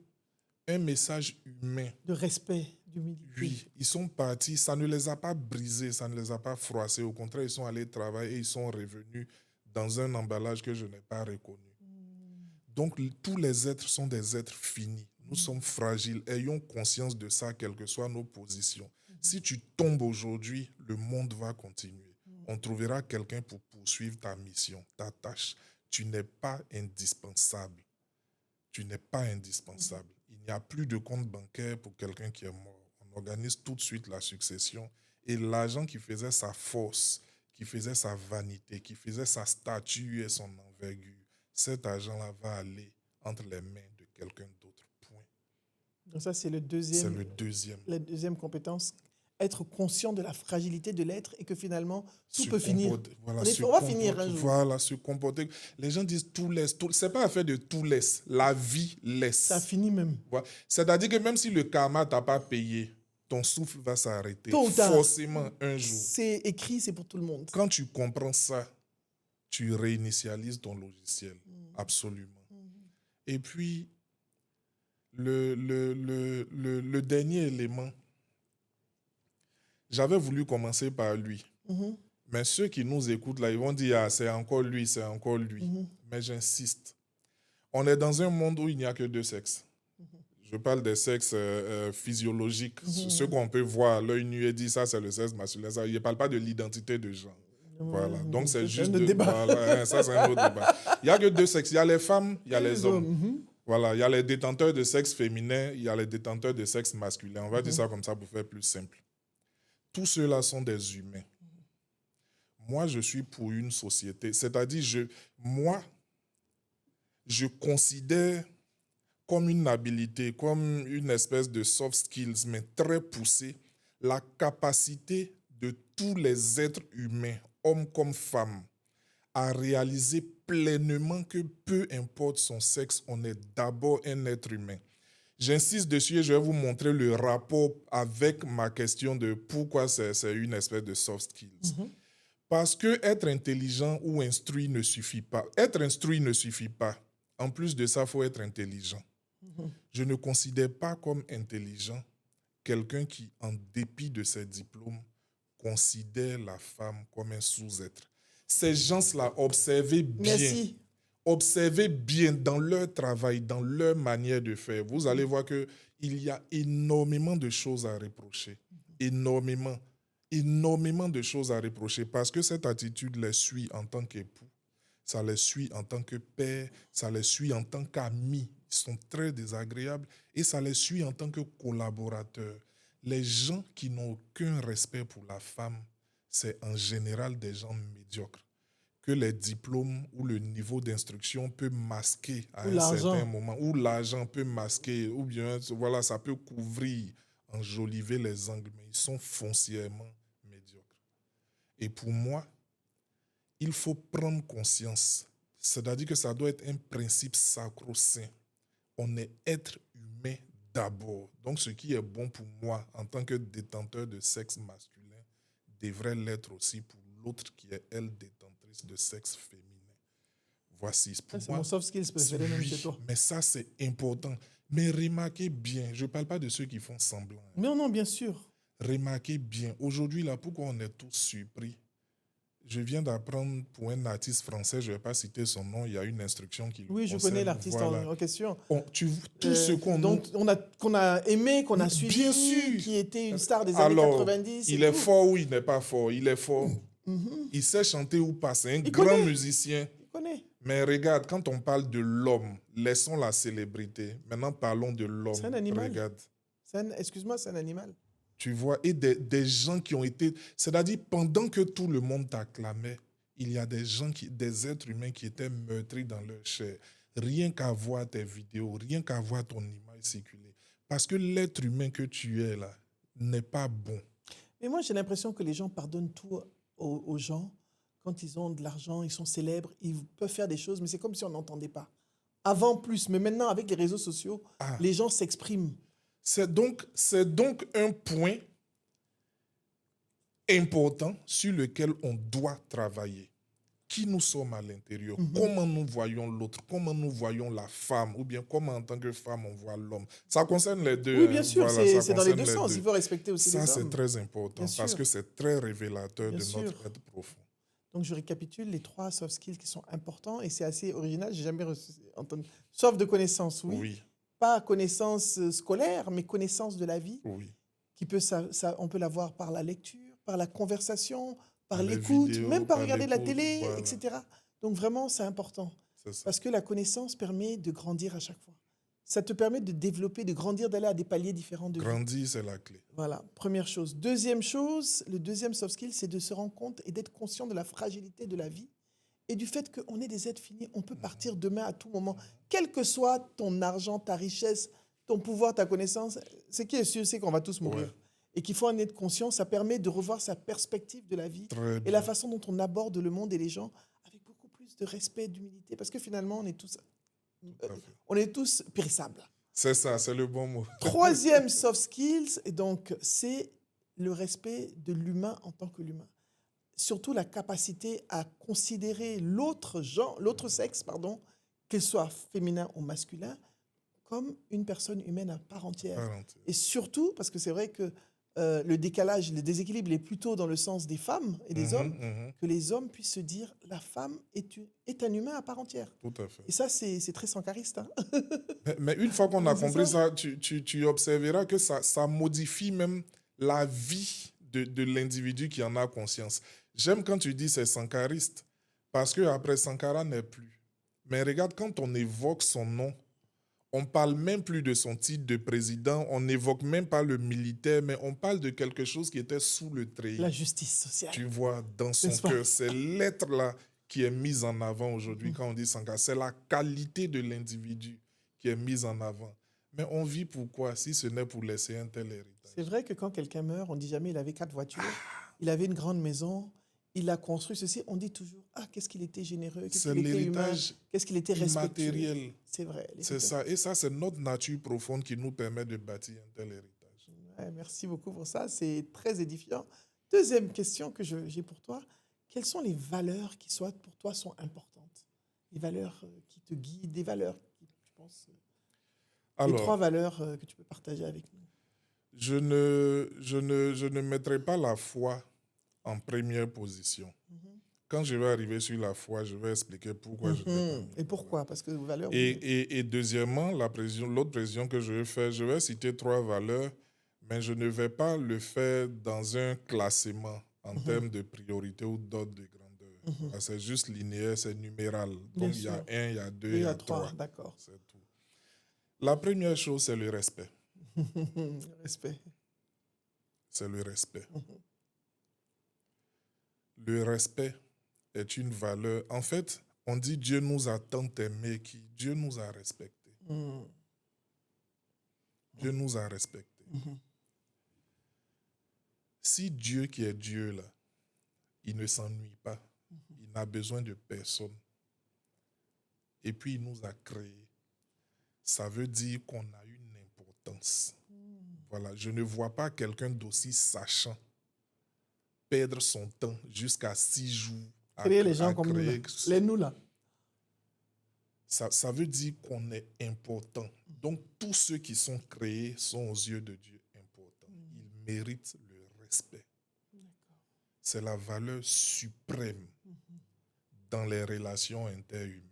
un message humain. De respect, d'humilité. Oui, ils sont partis, ça ne les a pas brisés, ça ne les a pas froissés. Au contraire, ils sont allés travailler et ils sont revenus dans un emballage que je n'ai pas reconnu. Donc, tous les êtres sont des êtres finis. Nous sommes fragiles. Ayons conscience de ça, quelles que soient nos positions. Si tu tombes aujourd'hui, le monde va continuer. On trouvera quelqu'un pour poursuivre ta mission, ta tâche. Tu n'es pas indispensable. Tu n'es pas indispensable. Il n'y a plus de compte bancaire pour quelqu'un qui est mort. On organise tout de suite la succession. Et l'agent qui faisait sa force, qui faisait sa vanité, qui faisait sa statue et son envergure, cet agent-là va aller entre les mains de quelqu'un d'autre. Point. Donc ça, c'est le C'est deuxième, le deuxième. la deuxième compétence. Être conscient de la fragilité de l'être et que finalement, tout peut finir. Voilà, On va finir un jour. Voilà, se comporter. Les gens disent tout laisse. C'est pas affaire de tout laisse. La vie laisse. Ça finit même. Voilà. C'est-à-dire que même si le karma t'a pas payé, ton souffle va s'arrêter. Tôt ou tard. Forcément, un jour. C'est écrit, c'est pour tout le monde. Quand tu comprends ça, tu réinitialises ton logiciel. Absolument. Et puis, le dernier élément, j'avais voulu commencer par lui. Mais ceux qui nous écoutent là, ils vont dire, ah, c'est encore lui, c'est encore lui. Mais j'insiste. On est dans un monde où il n'y a que deux sexes. Je parle des sexes physiologiques, ceux qu'on peut voir, l'œil nu et dit ça, c'est le sexe masculin. Ça, il ne parle pas de l'identité de genre. Voilà. Donc, c'est juste un autre débat. Voilà, ça, c'est un autre débat. Il n'y a que deux sexes. Il y a les femmes, il y a les hommes. Voilà. Il y a les détenteurs de sexe féminin, il y a les détenteurs de sexe masculin. On va dire ça comme ça pour faire plus simple. Tous ceux-là sont des humains. Moi, je suis pour une société. C'est-à-dire, moi, je considère comme une habilité, comme une espèce de soft skills, mais très poussée, la capacité de tous les êtres humains, hommes comme femmes, à réaliser pleinement que peu importe son sexe, on est d'abord un être humain. J'insiste dessus et je vais vous montrer le rapport avec ma question de pourquoi c'est une espèce de soft skills. Parce que être intelligent ou instruit ne suffit pas. Être instruit ne suffit pas. En plus de ça, il faut être intelligent. Je ne considère pas comme intelligent quelqu'un qui, en dépit de ses diplômes, considère la femme comme un sous-être. Ces gens-là, observez bien. Merci. Observez bien dans leur travail, dans leur manière de faire. Vous allez voir qu'il y a énormément de choses à reprocher. Énormément de choses à reprocher parce que cette attitude les suit en tant qu'époux, ça les suit en tant que père, ça les suit en tant qu'amis. Ils sont très désagréables et ça les suit en tant que collaborateurs. Les gens qui n'ont aucun respect pour la femme, c'est en général des gens médiocres que les diplômes ou le niveau d'instruction peut masquer à un certain moment, ou l'argent peut masquer, ou bien voilà, ça peut couvrir, enjoliver les angles, mais ils sont foncièrement médiocres. Et pour moi, il faut prendre conscience, c'est-à-dire que ça doit être un principe sacro-saint. On est être humain d'abord. Donc ce qui est bon pour moi en tant que détenteur de sexe masculin devrait l'être aussi pour l'autre qui est elle détentrice de sexe féminin. Voici pour c'est moi. mon soft skills préféré même chez toi. Mais ça c'est important. Mais remarquez bien, je ne parle pas de ceux qui font semblant. Mais non, bien sûr. Remarquez bien, aujourd'hui là, pourquoi on est tous surpris? Je viens d'apprendre pour un artiste français, je ne vais pas citer son nom, il y a une instruction qui Oui, je connais l'artiste en question. Tout ce qu'on a aimé, qu'on a suivi, bien sûr, qui était une star des années 90. Il est fort ou il n'est pas fort, il est fort. Il sait chanter ou pas, c'est un grand musicien. Il connaît. Mais regarde, quand on parle de l'homme, laissons la célébrité. Maintenant, parlons de l'homme. C'est un animal. Regarde. Excuse-moi, c'est un animal. Tu vois, et des gens qui ont été... C'est-à-dire, pendant que tout le monde t'acclamait, il y a des êtres humains qui étaient meurtris dans leur chair. Rien qu'à voir tes vidéos, rien qu'à voir ton image circuler. Parce que l'être humain que tu es là n'est pas bon. Mais moi, j'ai l'impression que les gens pardonnent tout aux gens. Quand ils ont de l'argent, ils sont célèbres, ils peuvent faire des choses, mais c'est comme si on n'entendait pas. Avant plus, mais maintenant, avec les réseaux sociaux, les gens s'expriment. C'est donc un point important sur lequel on doit travailler. Qui nous sommes à l'intérieur, comment nous voyons l'autre, comment nous voyons la femme, ou bien comment en tant que femme on voit l'homme. Ça concerne les deux. Oui, bien sûr, voilà, c'est dans les deux sens. Il faut respecter aussi les hommes. Ça, c'est très important parce que c'est très révélateur de notre être profond. Donc, je récapitule les 3 soft skills qui sont importants et c'est assez original. J'ai jamais entendu. Soif de connaissance, oui. pas connaissance scolaire, mais connaissance de la vie, Oui. on peut l'avoir par la lecture, par la conversation, par Par les l'écoute, vidéos, même par par regarder la l'écoute, télé, voilà. etc. Donc vraiment, c'est important. C'est ça. Parce que la connaissance permet de grandir à chaque fois. Ça te permet de développer, de grandir, d'aller à des paliers différents de vie. Grandir, c'est la clé. Voilà, première chose. Deuxième chose, le deuxième soft skill, c'est de se rendre compte et d'être conscient de la fragilité de la vie et du fait qu'on est des êtres finis. On peut partir demain à tout moment. Quel que soit ton argent, ta richesse, ton pouvoir, ta connaissance, ce qui est sûr, c'est qu'on va tous mourir. Ouais. Et qu'il faut en être conscient. Ça permet de revoir sa perspective de la vie Très et bien. la façon dont on aborde le monde et les gens avec beaucoup plus de respect, d'humilité. Parce que finalement, Tout à fait. on est tous périssables. C'est ça, c'est le bon mot. Troisième soft skills, et donc, c'est le respect de l'humain en tant que l'humain. Surtout la capacité à considérer l'autre sexe, qu'il soit féminin ou masculin, comme une personne humaine à part entière. Parenthèse. Et surtout, parce que c'est vrai que le décalage, le déséquilibre est plutôt dans le sens des femmes et des hommes, que les hommes puissent se dire la femme est un humain à part entière. Tout à fait. Et ça, c'est très sankariste. Hein. Mais une fois qu'on a C'est compris ça. ça, tu observeras que ça modifie même la vie de l'individu qui en a conscience. J'aime quand tu dis c'est sankariste, parce qu'après Sankara n'est plus. Mais regarde, quand on évoque son nom, on parle même plus de son titre de président, on n'évoque même pas le militaire, mais on parle de quelque chose qui était sous le treillis. La justice sociale. Tu vois, dans son N'est-ce pas? cœur, c'est l'être-là qui est mise en avant aujourd'hui quand on dit Sankara. C'est la qualité de l'individu qui est mise en avant. Mais on vit pourquoi, si ce n'est pour laisser un tel héritage? C'est vrai que quand quelqu'un meurt, on dit jamais il avait 4 voitures, il avait une grande maison, il a construit ceci. On dit toujours, qu'est-ce qu'il était généreux, qu'est-ce C'est qu'il était humain, l'héritage qu'est-ce qu'il était respectueux. immatériel. C'est vrai. C'est ça. Et ça, c'est notre nature profonde qui nous permet de bâtir un tel héritage. Ouais, merci beaucoup pour ça, c'est très édifiant. Deuxième question que j'ai pour toi, quelles sont les valeurs qui, pour toi, sont importantes? Les valeurs qui te guident, des valeurs qui, tu penses, les 3 valeurs que tu peux partager avec nous. Je ne mettrai pas la foi en première position. Quand je vais arriver sur la foi, je vais expliquer pourquoi je l'ai pas. Et pourquoi? Parce que valeurs. Et deuxièmement, l'autre précision que je vais faire, je vais citer 3 valeurs, mais je ne vais pas le faire dans un classement en termes de priorité ou d'ordre de grandeur. C'est juste linéaire, c'est numéral. Donc il y a 1, il y a 2, il y a 3. D'accord. C'est tout. La première chose, c'est le respect. Le respect. C'est le respect. Le respect est une valeur. En fait, on dit Dieu nous a tant aimés qui Dieu nous a respectés. Dieu nous a respectés. Si Dieu qui est Dieu là, il ne s'ennuie pas, il n'a besoin de personne, et puis il nous a créés, ça veut dire qu'on a une importance. Voilà, je ne vois pas quelqu'un d'aussi sachant perdre son temps jusqu'à 6 jours à créer les gens comme nous, là. Les nous là. Ça veut dire qu'on est important. Donc, tous ceux qui sont créés sont aux yeux de Dieu importants. Ils méritent le respect. C'est la valeur suprême dans les relations interhumaines.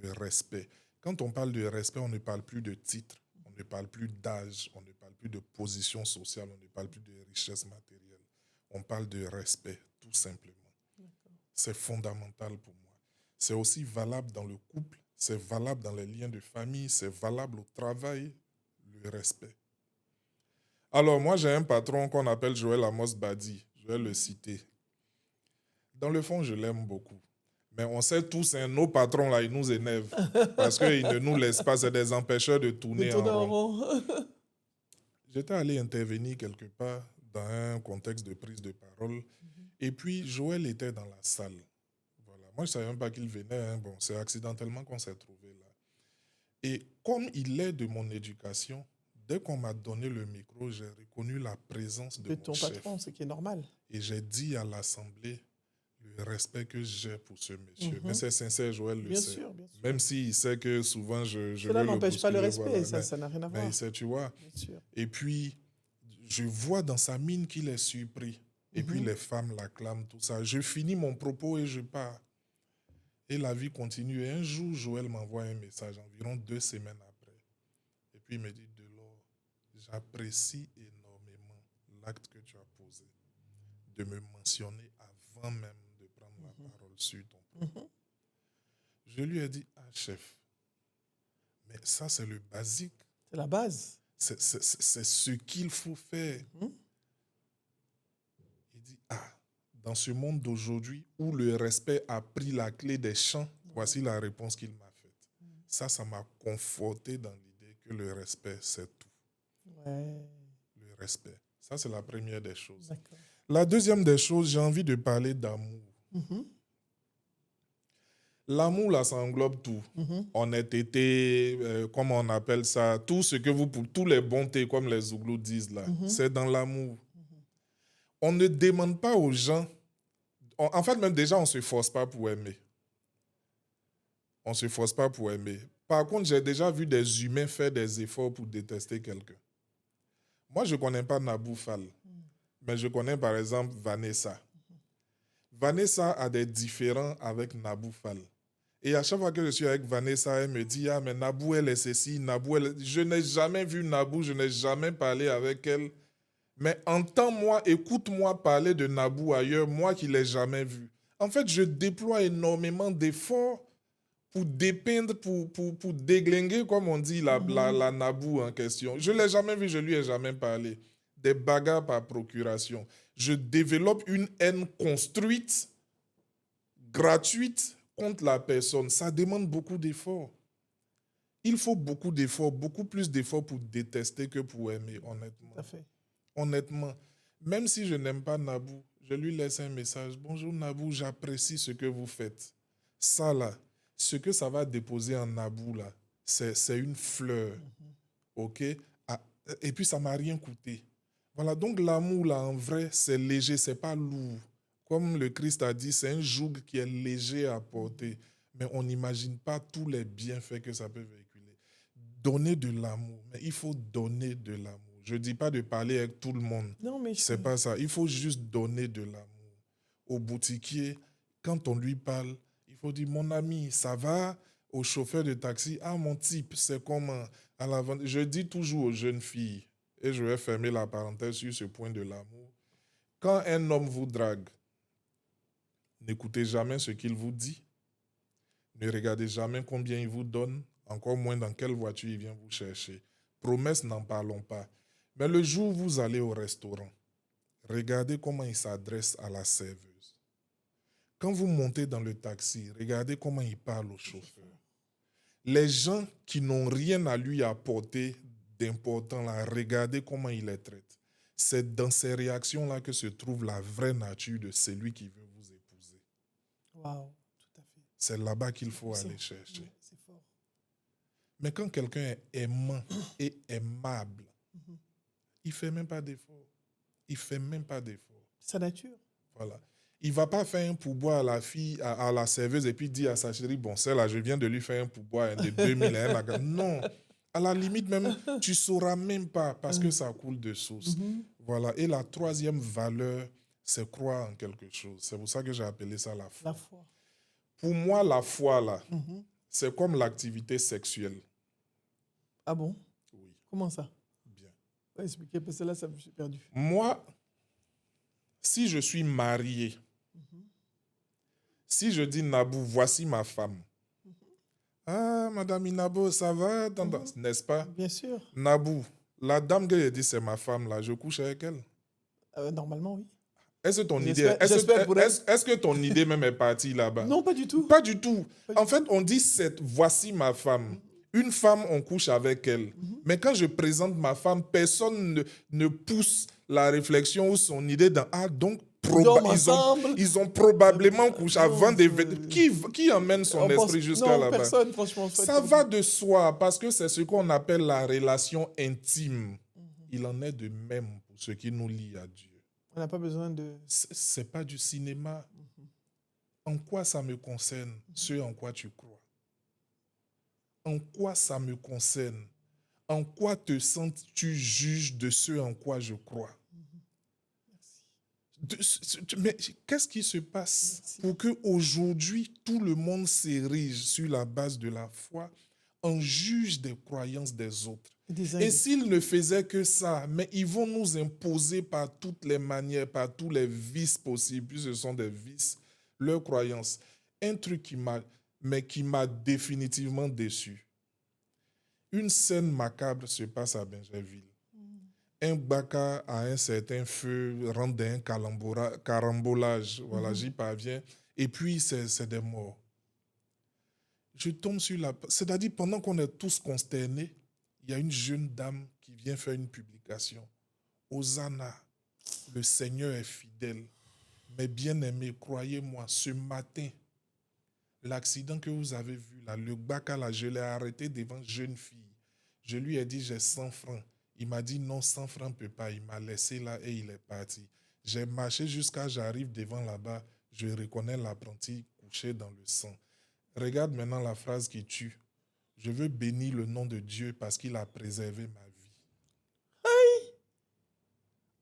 Le respect. Quand on parle de respect, on ne parle plus de titre, on ne parle plus d'âge, on ne parle plus de position sociale, on ne parle plus de richesse matérielle. On parle de respect, tout simplement. C'est fondamental pour moi. C'est aussi valable dans le couple, c'est valable dans les liens de famille, c'est valable au travail, le respect. Alors, moi, j'ai un patron qu'on appelle Joël Amos Badi. Je vais le citer. Dans le fond, je l'aime beaucoup. Mais on sait tous, nos patrons, là, ils nous énervent. Parce qu'ils ne nous laissent pas, c'est des empêcheurs de tourner en rond. J'étais allé intervenir quelque part dans un contexte de prise de parole. Et puis, Joël était dans la salle. Voilà. Moi, je ne savais même pas qu'il venait. Bon, c'est accidentellement qu'on s'est trouvé là. Et comme il est de mon éducation, dès qu'on m'a donné le micro, j'ai reconnu la présence de mon ton chef. patron, ce qui est normal. Et j'ai dit à l'Assemblée le respect que j'ai pour ce monsieur. Mais c'est sincère, Joël le sait. Bien sûr. Même s'il sait que souvent je Cela n'empêche pas le respect, voilà. ça n'a rien à voir. Mais il sait, tu vois. Bien sûr. Et puis, je vois dans sa mine qu'il est surpris. Et puis, les femmes l'acclament, tout ça. Je finis mon propos et je pars. Et la vie continue. Et un jour, Joël m'envoie un message, environ 2 semaines après. puis il me dit, Delors, j'apprécie énormément l'acte que tu as posé, de me mentionner avant même de prendre la parole sur ton propos. Je lui ai dit, ah chef, mais ça c'est le basique. C'est la base. C'est ce qu'il faut faire. Il dit, ah, dans ce monde d'aujourd'hui où le respect a pris la clé des champs, voici la réponse qu'il m'a faite. Ça m'a conforté dans l'idée que le respect, c'est tout. Ouais. Le respect. Ça, c'est la première des choses. D'accord. La deuxième des choses, j'ai envie de parler d'amour. L'amour, là, ça englobe tout. Honnêteté, comment on appelle ça, tout ce que vous, pour tous les bontés, comme les Zouglous disent là, c'est dans l'amour. On ne demande pas aux gens, en fait, même déjà, on ne se force pas pour aimer. On ne se force pas pour aimer. Par contre, j'ai déjà vu des humains faire des efforts pour détester quelqu'un. Moi, je ne connais pas Nabou Fall, mais je connais par exemple Vanessa. Vanessa a des différends avec Nabou Fall. Et à chaque fois que je suis avec Vanessa, elle me dit, ah, mais Nabou, elle est ceci, Nabou, elle... Je n'ai jamais vu Nabou, je n'ai jamais parlé avec elle. Mais entends-moi, écoute-moi parler de Nabou ailleurs, moi qui ne l'ai jamais vu. En fait, je déploie énormément d'efforts pour dépeindre, pour déglinguer, comme on dit, la Nabou en question. Je ne l'ai jamais vu, je ne lui ai jamais parlé. Des bagarres par procuration. Je développe une haine construite, gratuite, contre la personne. Ça demande beaucoup d'efforts. Il faut beaucoup d'efforts, beaucoup plus d'efforts pour détester que pour aimer, honnêtement. Tout à fait. Honnêtement. Même si je n'aime pas Nabou, je lui laisse un message. Bonjour Nabou, j'apprécie ce que vous faites. Ça là, ce que ça va déposer en Nabou là, c'est une fleur. OK? Ah, et puis ça ne m'a rien coûté. Voilà, donc l'amour là, en vrai, c'est léger, c'est pas lourd. Comme le Christ a dit, c'est un joug qui est léger à porter. Mais on n'imagine pas tous les bienfaits que ça peut véhiculer. Donner de l'amour, mais il faut donner de l'amour. Je ne dis pas de parler avec tout le monde. Non, mais C'est pas ça. Il faut juste donner de l'amour. Au boutiquier, quand on lui parle, il faut dire, mon ami, ça va? Au chauffeur de taxi, ah, mon type, c'est comment? À la vente. Je dis toujours aux jeunes filles, et je vais fermer la parenthèse sur ce point de l'amour, quand un homme vous drague, n'écoutez jamais ce qu'il vous dit. Ne regardez jamais combien il vous donne, encore moins dans quelle voiture il vient vous chercher. Promesse, n'en parlons pas. Mais le jour où vous allez au restaurant, regardez comment il s'adresse à la serveuse. Quand vous montez dans le taxi, regardez comment il parle au chauffeur. Les gens qui n'ont rien à lui apporter d'important, là, regardez comment il les traite. C'est dans ces réactions-là que se trouve la vraie nature de celui qui veut vous épouser. Waouh, tout à fait. C'est là-bas qu'il faut aller chercher. C'est fort. Mais quand quelqu'un est aimant et aimable, il ne fait même pas d'effort. Il ne fait même pas d'effort. Sa nature. Voilà. Il ne va pas faire un pourboire à la fille, à la serveuse, et puis dire à sa chérie, bon, celle-là, je viens de lui faire un pourboire de 2000 hein, non. À la limite, même, tu ne sauras même pas parce que ça coule de source. Voilà. Et la troisième valeur, c'est croire en quelque chose. C'est pour ça que j'ai appelé ça la foi. La foi. Pour moi, la foi, là, c'est comme l'activité sexuelle. Ah bon? Oui. Comment ça? Bien. Ouais, expliquez, parce que là, ça me suis perdu. Moi, si je suis marié, si je dis Nabou, voici ma femme. Ah, Madame Inabo, ça va, n'est-ce pas? Bien sûr. Nabou, la dame que j'ai dit c'est ma femme, là, je couche avec elle. Normalement, oui. Est-ce que ton J'espère que ton idée même est partie là-bas? Non, pas du tout. Pas du tout. Pas En fait, on dit voici ma femme. Une femme, on couche avec elle. Mais quand je présente ma femme, personne ne pousse la réflexion ou son idée dans ah donc ils ont probablement couché avant des qui emmène son esprit jusqu'à là-bas? Personne, franchement. Ça va de soi parce que c'est ce qu'on appelle la relation intime. Il en est de même pour ce qui nous lie à Dieu. On n'a pas besoin de... C'est pas du cinéma. En quoi ça me concerne, ce en quoi tu crois? En quoi ça me concerne? En quoi te sens-tu juge de ce en quoi je crois? Mais qu'est-ce qui se passe pour qu'aujourd'hui, tout le monde s'érige sur la base de la foi on juge des croyances des autres. Des uns Et des s'ils ne faisaient que ça, mais ils vont nous imposer par toutes les manières, par tous les vices possibles, puis ce sont des vices, leurs croyances. Un truc qui m'a définitivement déçu. Une scène macabre se passe à Bingerville. Un baka à un certain feu rentre dans un carambolage. Voilà, j'y parviens. Et puis, c'est des morts. Je tombe sur la... C'est-à-dire, pendant qu'on est tous consternés, il y a une jeune dame qui vient faire une publication. Hosanna, le Seigneur est fidèle. Mais bien aimé, croyez-moi, ce matin, l'accident que vous avez vu là, le baka là, je l'ai arrêté devant une jeune fille. Je lui ai dit, j'ai 100 francs. Il m'a dit, non, 100 francs ne peut pas. Il m'a laissé là et il est parti. J'ai marché jusqu'à j'arrive devant là-bas. Je reconnais l'apprenti couché dans le sang. Regarde maintenant la phrase qui tue. Je veux bénir le nom de Dieu parce qu'il a préservé ma vie. Aïe!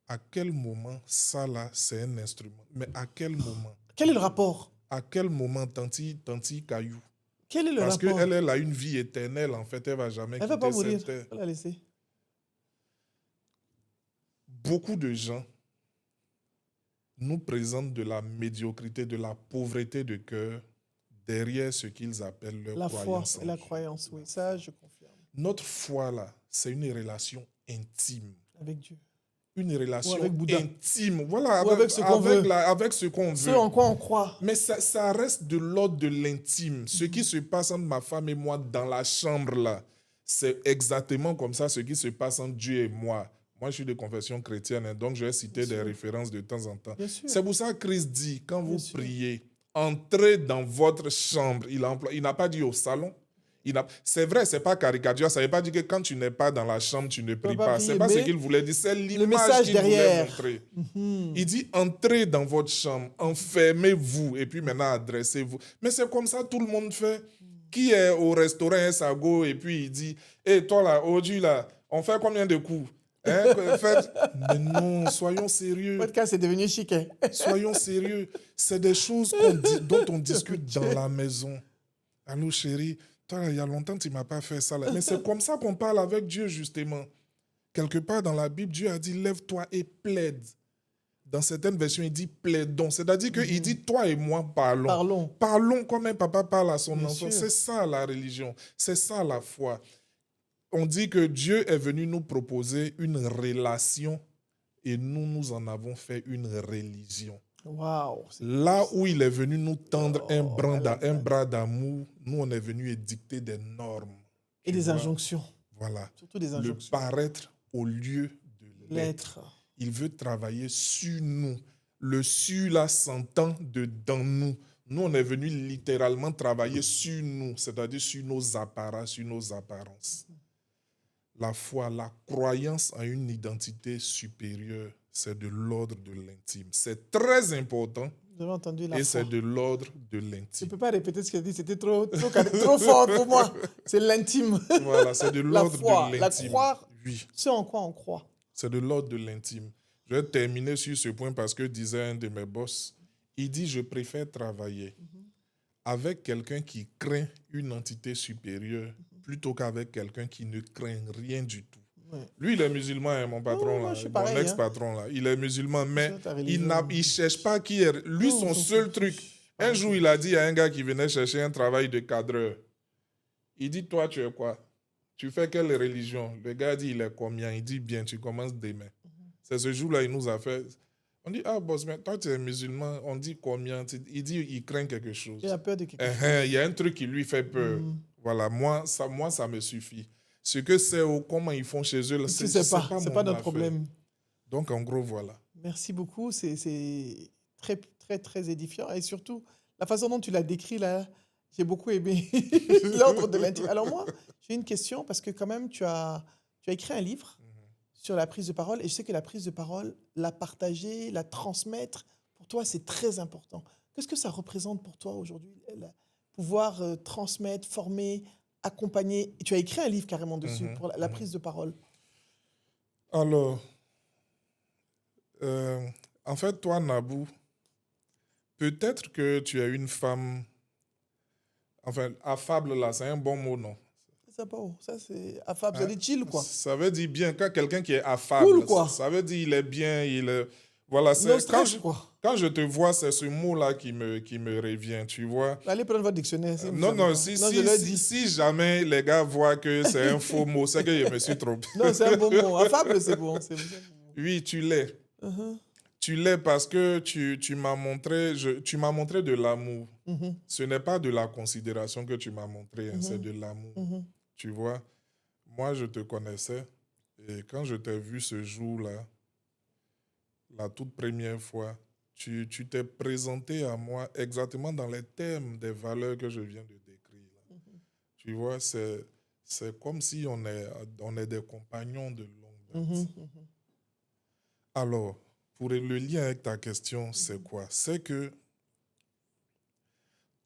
À quel moment ça là, c'est un instrument? Mais à quel moment? Quel est le rapport? À quel moment tanti caillou? Quel est le Parce rapport? qu'elle a une vie éternelle, en fait, elle ne va jamais Elle ne va pas quitter mourir. cette terre. Elle va la laisser. Beaucoup de gens nous présentent de la médiocrité, de la pauvreté de cœur derrière ce qu'ils appellent leur La foi croyance. et la croyance, oui. Ça, je confirme. Notre foi, là, c'est une relation intime. Avec Dieu. Une relation avec Bouddha. intime. Voilà, Ou avec ce qu'on veut. avec ce qu'on veut. Ce en quoi on croit. Mais ça reste de l'ordre de l'intime. Ce qui se passe entre ma femme et moi dans la chambre, là, c'est exactement comme ça ce qui se passe entre Dieu et moi. Moi, je suis de confession chrétienne, hein, donc je vais citer des références de temps en temps. C'est pour ça que Christ dit, quand vous priez, entrez dans votre chambre. Il n'a pas dit au salon. C'est vrai, c'est pas caricature. Ça ne veut pas dire que quand tu n'es pas dans la chambre, tu ne pries pas. Ce n'est pas ce qu'il voulait dire. C'est l'image qu'il voulait montrer. Il dit, entrez dans votre chambre, enfermez-vous et puis maintenant adressez-vous. Mais c'est comme ça tout le monde fait. Qui est au restaurant un sago et puis il dit, hé, toi là, aujourd'hui là, on fait combien de coups? Hein? Mais non, soyons sérieux. Podcast, c'est devenu chic. Hein? Soyons sérieux. C'est des choses dont on discute dans la maison. Allô, chérie, toi, il y a longtemps, tu ne m'as pas fait ça. Là. Mais c'est comme ça qu'on parle avec Dieu, justement. Quelque part dans la Bible, Dieu a dit, lève-toi et plaide. Dans certaines versions, il dit plaidons. C'est-à-dire qu'il dit, toi et moi, parlons. Parlons comme un papa parle à son enfant. C'est ça la religion. C'est ça la foi. On dit que Dieu est venu nous proposer une relation et nous en avons fait une religion. Wow, là où il est venu nous tendre un bras d'amour, nous, on est venu édicter des normes. Et des injonctions. Voilà. Surtout des injonctions. Le paraître au lieu de l'être. Il veut travailler sur nous. Le sur là s'entend dans nous. Nous, on est venu littéralement travailler sur nous, c'est-à-dire sur nos apparences, sur nos apparences. La foi, la croyance en une identité supérieure, c'est de l'ordre de l'intime. C'est très important. Vous avez entendu la et foi. c'est de l'ordre de l'intime. Je ne peux pas répéter ce qu'il a dit, c'était trop fort pour moi. C'est l'intime. Voilà, c'est de l'ordre de l'intime. La croire, oui. Ce en quoi on croit. C'est de l'ordre de l'intime. Je vais terminer sur ce point parce que disait un de mes boss, il dit, je préfère travailler avec quelqu'un qui craint une entité supérieure plutôt qu'avec quelqu'un qui ne craint rien du tout. Ouais. Lui, il est musulman, hein, mon patron, là, mon ex-patron. Là. Il est musulman, mais il ne cherche pas qui est... Lui, son seul truc... Un jour, il a dit à un gars qui venait chercher un travail de cadreur, il dit, toi, tu es quoi? Tu fais quelle religion? Le gars dit, il est combien? Il dit, bien, tu commences demain. C'est ce jour-là, il nous a fait... On dit, ah, boss, mais toi, tu es musulman. On dit combien? Il dit, il craint quelque chose. Il a peur de quelque chose. Il y a un truc qui lui fait peur. Voilà, moi, ça me suffit. Ce que c'est ou comment ils font chez eux, c'est pas notre problème. Donc, en gros, voilà. Merci beaucoup. C'est très, très, très édifiant. Et surtout, la façon dont tu l'as décrit, là, j'ai beaucoup aimé l'ordre de l'intime. Alors moi, j'ai une question parce que quand même, tu as écrit un livre sur la prise de parole. Et je sais que la prise de parole, la partager, la transmettre, pour toi, c'est très important. Qu'est-ce que ça représente pour toi aujourd'hui, pouvoir transmettre, former, accompagner? Et tu as écrit un livre carrément dessus pour la prise de parole. Alors, en fait, toi, Nabou, peut-être que tu es une femme, enfin, affable là, c'est un bon mot, non? Ça, ça c'est affable, ça Hein? dit chill, quoi. Ça veut dire bien, quand quelqu'un qui est affable, Cool, quoi. ça veut dire il est bien, il est... Voilà, No stress, quoi. quand je te vois, c'est ce mot-là qui me revient, tu vois. Allez prendre votre dictionnaire. Si vous Non, savez non, pas. Je leur dis. si jamais les gars voient que c'est un faux mot, c'est que je me suis trompé. Non, c'est un bon mot. Affable, c'est bon. C'est bon. Oui, tu l'es. Uh-huh. Tu l'es parce que tu m'as montré, tu m'as montré de l'amour. Mhm. Ce n'est pas de la considération que tu m'as montré, hein, c'est de l'amour. Mhm. Tu vois, moi, je te connaissais et quand je t'ai vu ce jour-là, la toute première fois, tu t'es présenté à moi exactement dans les thèmes des valeurs que je viens de décrire. Là. Tu vois, c'est comme si on est des compagnons de longue date. Mhm. Alors, pour le lien avec ta question, c'est quoi? C'est que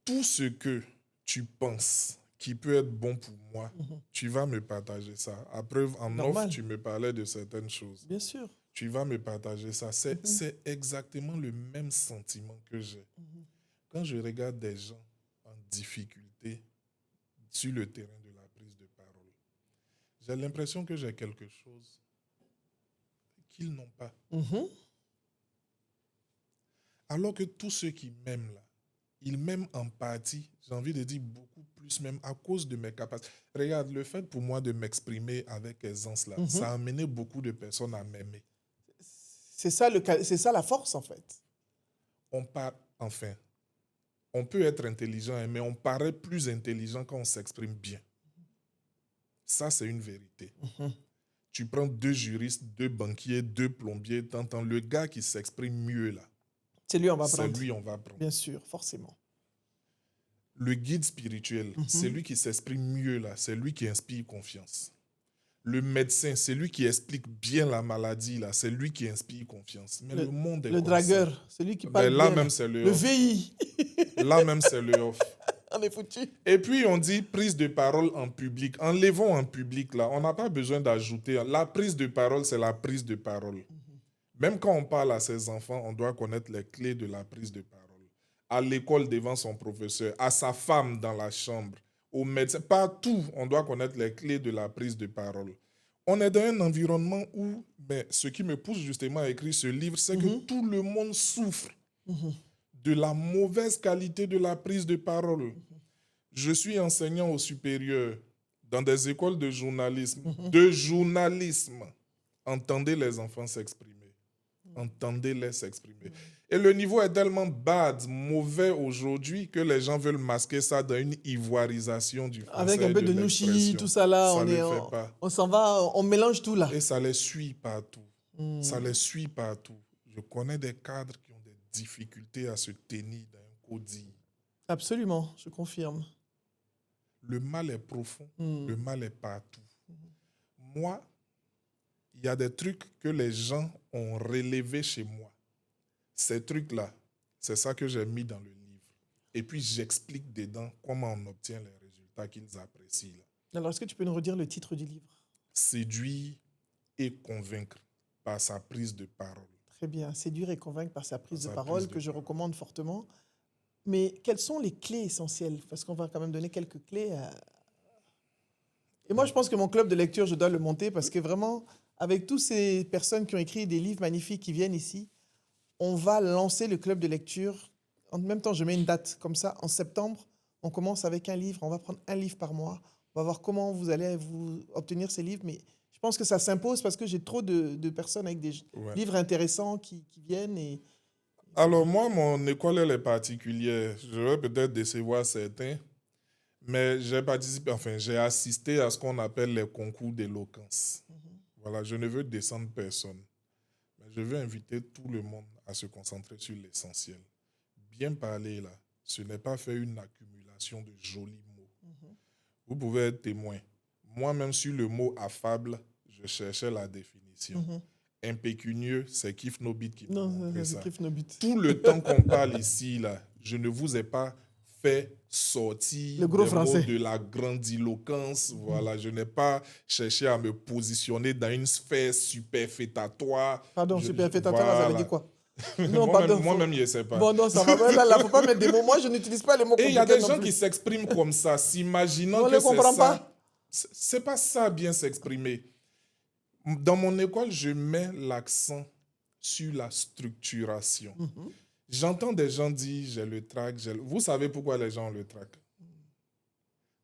tout ce que tu penses qui peut être bon pour moi, tu vas me partager ça. À preuve, en Normal. off, tu me parlais de certaines choses. Bien sûr. Tu vas me partager ça. C'est exactement le même sentiment que j'ai. Quand je regarde des gens en difficulté sur le terrain de la prise de parole, j'ai l'impression que j'ai quelque chose qu'ils n'ont pas. Mhm. Alors que tous ceux qui m'aiment là, ils m'aiment en partie, j'ai envie de dire beaucoup plus même à cause de mes capacités. Regarde, le fait pour moi de m'exprimer avec aisance là, ça a amené beaucoup de personnes à m'aimer. C'est ça la force, en fait. Enfin, on peut être intelligent, hein, mais on paraît plus intelligent quand on s'exprime bien. Ça, c'est une vérité. Tu prends 2 juristes, 2 banquiers, 2 plombiers, t'entends le gars qui s'exprime mieux là. C'est lui, on va C'est prendre. lui, on va prendre. Bien sûr, forcément. Le guide spirituel, c'est lui qui s'exprime mieux là, c'est lui qui inspire confiance. Le médecin, c'est lui qui explique bien la maladie là, c'est lui qui inspire confiance. Mais le monde est Le comme dragueur, ça. c'est lui qui Mais parle là bien. même c'est le Le off. VI. Là même c'est le off. On est foutu. Et puis on dit prise de parole en public. Enlevons en public là, on n'a pas besoin d'ajouter. La prise de parole, c'est la prise de parole. Même quand on parle à ses enfants, on doit connaître les clés de la prise de parole. À l'école devant son professeur, à sa femme dans la chambre, au médecin, partout, on doit connaître les clés de la prise de parole. On est dans un environnement où, ce qui me pousse justement à écrire ce livre, c'est que tout le monde souffre de la mauvaise qualité de la prise de parole. Je suis enseignant au supérieur dans des écoles de journalisme. Entendez les enfants s'exprimer. Entendez-les s'exprimer. Et le niveau est tellement bad, mauvais aujourd'hui, que les gens veulent masquer ça dans une ivoirisation du français. Avec un peu de nouchi, tout ça là, on s'en va, on mélange tout là. Et ça les suit partout. Ça les suit partout. Je connais des cadres qui ont des difficultés à se tenir dans un codis. Absolument, je confirme. Le mal est profond, le mal est partout. Moi, il y a des trucs que les gens ont relevés chez moi. Ces trucs-là, c'est ça que j'ai mis dans le livre. Et puis, j'explique dedans comment on obtient les résultats qu'ils apprécient. Là. Alors, est-ce que tu peux nous redire le titre du livre? Séduire et convaincre par sa prise de parole. Très bien. Séduire et convaincre par sa prise de parole, que je recommande fortement. Mais quelles sont les clés essentielles? Parce qu'on va quand même donner quelques clés. Et moi, je pense que mon club de lecture, je dois le monter parce que vraiment, avec toutes ces personnes qui ont écrit des livres magnifiques qui viennent ici, on va lancer le club de lecture. En même temps, je mets une date comme ça. En septembre, on commence avec un livre. On va prendre un livre par mois. On va voir comment vous allez obtenir ces livres. Mais je pense que ça s'impose parce que j'ai trop de personnes avec des livres intéressants qui viennent. Alors moi, mon école, elle est particulière. Je vais peut-être décevoir certains. Mais j'ai assisté à ce qu'on appelle les concours d'éloquence. Voilà, je ne veux descendre personne. Mais je veux inviter tout le monde à se concentrer sur l'essentiel. Bien parler, là, ce n'est pas faire une accumulation de jolis mots. Vous pouvez être témoin. Moi-même, sur le mot affable, je cherchais la définition. Impécunieux, c'est Kif Nobit qui m'a montré ça. Tout le temps qu'on parle ici, là, je ne vous ai pas fait sortir le gros des français. mots de la grandiloquence. Voilà, je n'ai pas cherché à me positionner dans une sphère superfétatoire. Pardon, superfétatoire, ça veut dire quoi? Non, moi-même, je ne sais pas. Bon, non, ça va. Là, il ne faut pas mettre des mots. Moi, je n'utilise pas les mots compliqués. Et il y a des gens qui s'expriment comme ça, s'imaginant que c'est ça. Pas. C'est pas ça bien s'exprimer. Dans mon école, je mets l'accent sur la structuration. J'entends des gens dire j'ai le trac. Vous savez pourquoi les gens ont le trac?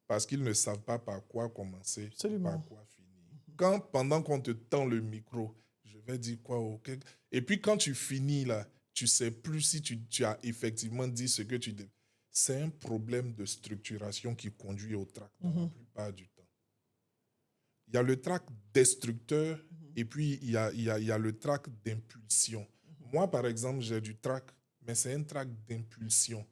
Parce qu'ils ne savent pas par quoi commencer, par quoi finir. Pendant qu'on te tend le micro, je vais dire quoi? Okay. Et puis quand tu finis là, tu ne sais plus si tu as effectivement dit ce que tu dis. C'est un problème de structuration qui conduit au trac dans la plupart du temps. Il y a le trac destructeur et puis il y a le trac d'impulsion. Moi, par exemple, j'ai du trac, mais c'est un trac d'impulsion.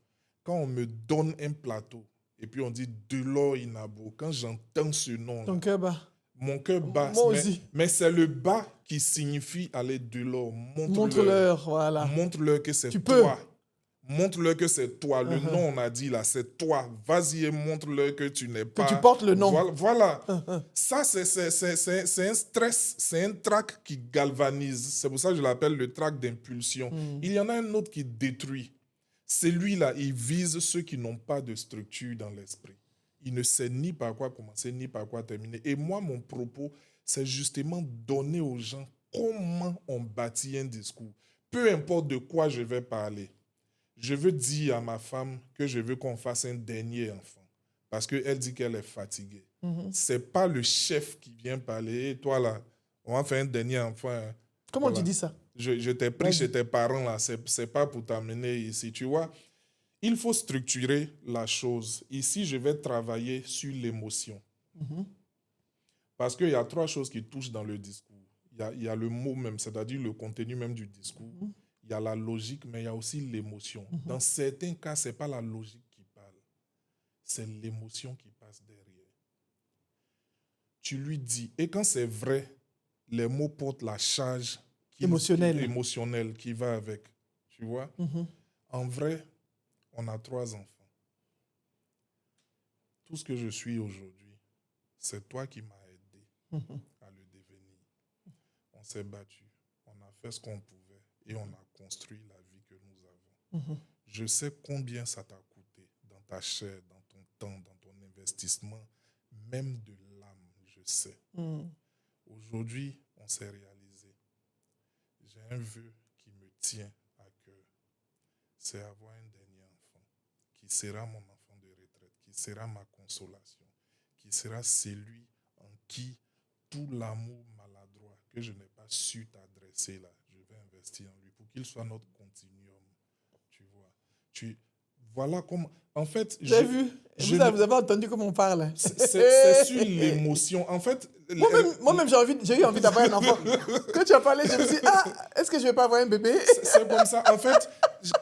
Quand on me donne un plateau et puis on dit Delors Inabo, quand j'entends ce nom, ton cœur bat. Mon cœur bat. Moi aussi. Mais c'est le bas qui signifie aller Delors. Montre-leur, voilà. Montre-leur que c'est tu toi. Montre-leur que c'est toi. Le nom, on a dit là, c'est toi. Vas-y et montre-leur que tu n'es pas... Que tu portes le nom. Voilà. Ça, c'est un stress, c'est un trac qui galvanise. C'est pour ça que je l'appelle le trac d'impulsion. Il y en a un autre qui détruit. Celui-là, il vise ceux qui n'ont pas de structure dans l'esprit. Il ne sait ni par quoi commencer, ni par quoi terminer. Et moi, mon propos, c'est justement donner aux gens comment on bâtit un discours. Peu importe de quoi je vais parler. Je veux dire à ma femme que je veux qu'on fasse un dernier enfant. Parce qu'elle dit qu'elle est fatiguée. Ce n'est pas le chef qui vient parler. Et toi, là, on va faire un dernier enfant. Hein. Comment tu dis ça? Je t'ai pris chez tes parents, là. Ce n'est pas pour t'amener ici. Tu vois, il faut structurer la chose. Ici, je vais travailler sur l'émotion. Parce qu'il y a 3 choses qui touchent dans le discours. Il y a le mot même, c'est-à-dire le contenu même du discours. Il y a la logique, mais il y a aussi l'émotion. Dans certains cas, ce n'est pas la logique qui parle. C'est l'émotion qui passe derrière. Tu lui dis, et quand c'est vrai, les mots portent la charge émotionnelle qui va avec. Tu vois? En vrai, on a 3 enfants. Tout ce que je suis aujourd'hui, c'est toi qui m'as aidé à le devenir. On s'est battu, on a fait ce qu'on pouvait et on a construit la vie que nous avons. Je sais combien ça t'a coûté dans ta chair, dans ton temps, dans ton investissement, même de l'âme, je sais. Aujourd'hui, on s'est réalisé. J'ai un vœu qui me tient à cœur. C'est avoir un dernier enfant qui sera mon enfant de retraite, qui sera ma consolation, qui sera celui en qui tout l'amour maladroit que je n'ai pas su t'adresser là, je vais investir en lui pour qu'il soit notre continuum. Tu vois. Voilà comment... En fait... J'ai vu. Vous avez entendu comment on parle. C'est sur l'émotion. En fait... Moi-même, j'ai eu envie d'avoir un enfant. Quand tu as parlé, je me suis dit, est-ce que je ne vais pas avoir un bébé? C'est comme ça. En fait,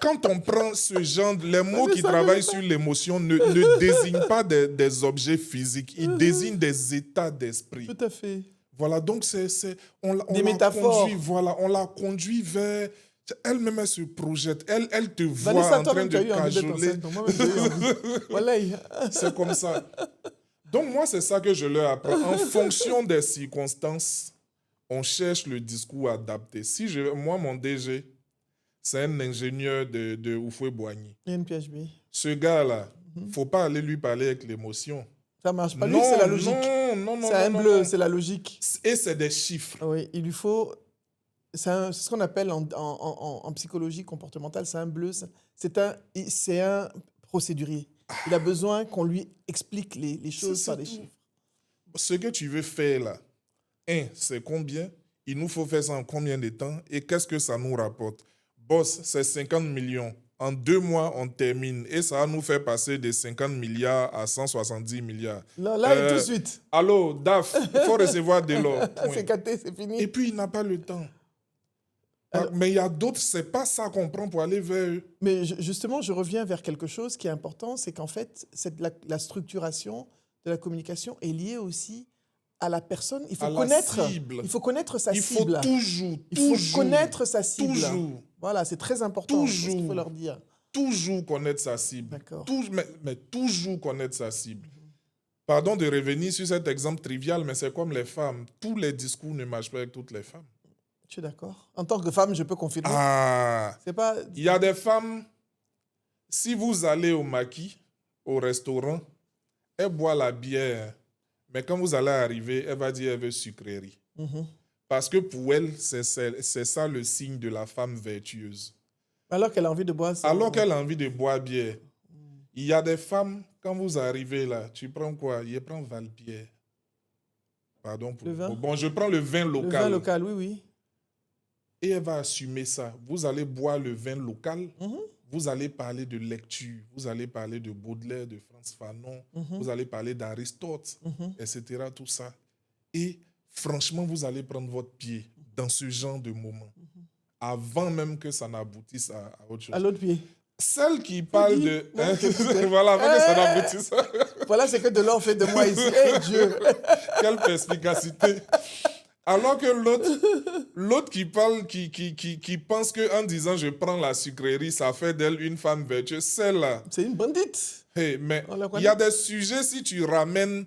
quand on prend ce genre... Les mots qui travaillent sur l'émotion ne désignent pas des objets physiques. Ils désignent des états d'esprit. Tout à fait. Voilà, donc on des métaphores. On la conduit vers... Elle-même, elle se projette. Elle te voit Vanessa, en train de cajoler. Voilà. C'est comme ça. Donc, moi, c'est ça que je leur apprends. En fonction des circonstances, on cherche le discours adapté. Moi, mon DG, c'est un ingénieur de Houphouët-Boigny. NPHB. Ce gars-là, il ne faut pas aller lui parler avec l'émotion. Ça ne marche pas. Lui, c'est la logique. Non. C'est un bleu, c'est la logique. Et c'est des chiffres. Oui, il lui faut... C'est ce qu'on appelle en psychologie comportementale, c'est un bleu, c'est un procédurier. Il a besoin qu'on lui explique les choses par des chiffres. Ce que tu veux faire là, c'est combien? Il nous faut faire ça en combien de temps? Et qu'est-ce que ça nous rapporte? Boss, c'est 50 millions. En 2 mois, on termine. Et ça va nous faire passer de 50 milliards à 170 milliards. Là, tout de suite. Allô, DAF, il faut recevoir Delors. C'est gâté, c'est fini. Et puis, il n'a pas le temps. Mais il y a d'autres, ce n'est pas ça qu'on prend pour aller vers eux. Mais justement, je reviens vers quelque chose qui est important, c'est qu'en fait, la structuration de la communication est liée aussi à la personne. Il faut connaître sa cible. Il faut connaître sa cible. Toujours. Voilà, c'est très important. Toujours. Il faut leur dire. Toujours connaître sa cible. D'accord. Mais toujours connaître sa cible. Pardon de revenir sur cet exemple trivial, mais c'est comme les femmes. Tous les discours ne marchent pas avec toutes les femmes. Je suis d'accord. En tant que femme, je peux confirmer. Il y a des femmes, si vous allez au maquis, au restaurant, elles boivent la bière Mais quand vous allez arriver, elle va dire qu'elle veut sucrerie. Parce que pour elle, c'est ça le signe de la femme vertueuse. Alors qu'elle a envie de boire ça. Alors qu'elle a envie de boire bière. Il y a des femmes, quand vous arrivez là, tu prends quoi? Je prends Valpierre. Pardon pour Le vin. Bon, je prends le vin local. Le vin local, oui, oui. Et elle va assumer ça. Vous allez boire le vin local. Vous allez parler de lecture. Vous allez parler de Baudelaire, de Frantz Fanon. Vous allez parler d'Aristote, etc. Tout ça. Et franchement, vous allez prendre votre pied dans ce genre de moment. Avant même que ça n'aboutisse à autre chose. À l'autre pied. Celle qui parle de... voilà, avant que ça n'aboutisse. Voilà ce que Delors fait de moi ici. Eh Dieu! Quelle perspicacité! Alors que l'autre qui parle, qui pense qu'en disant je prends la sucrerie, ça fait d'elle une femme vertueuse, celle-là. C'est une bandite. Hey, mais il y a des sujets, si tu ramènes,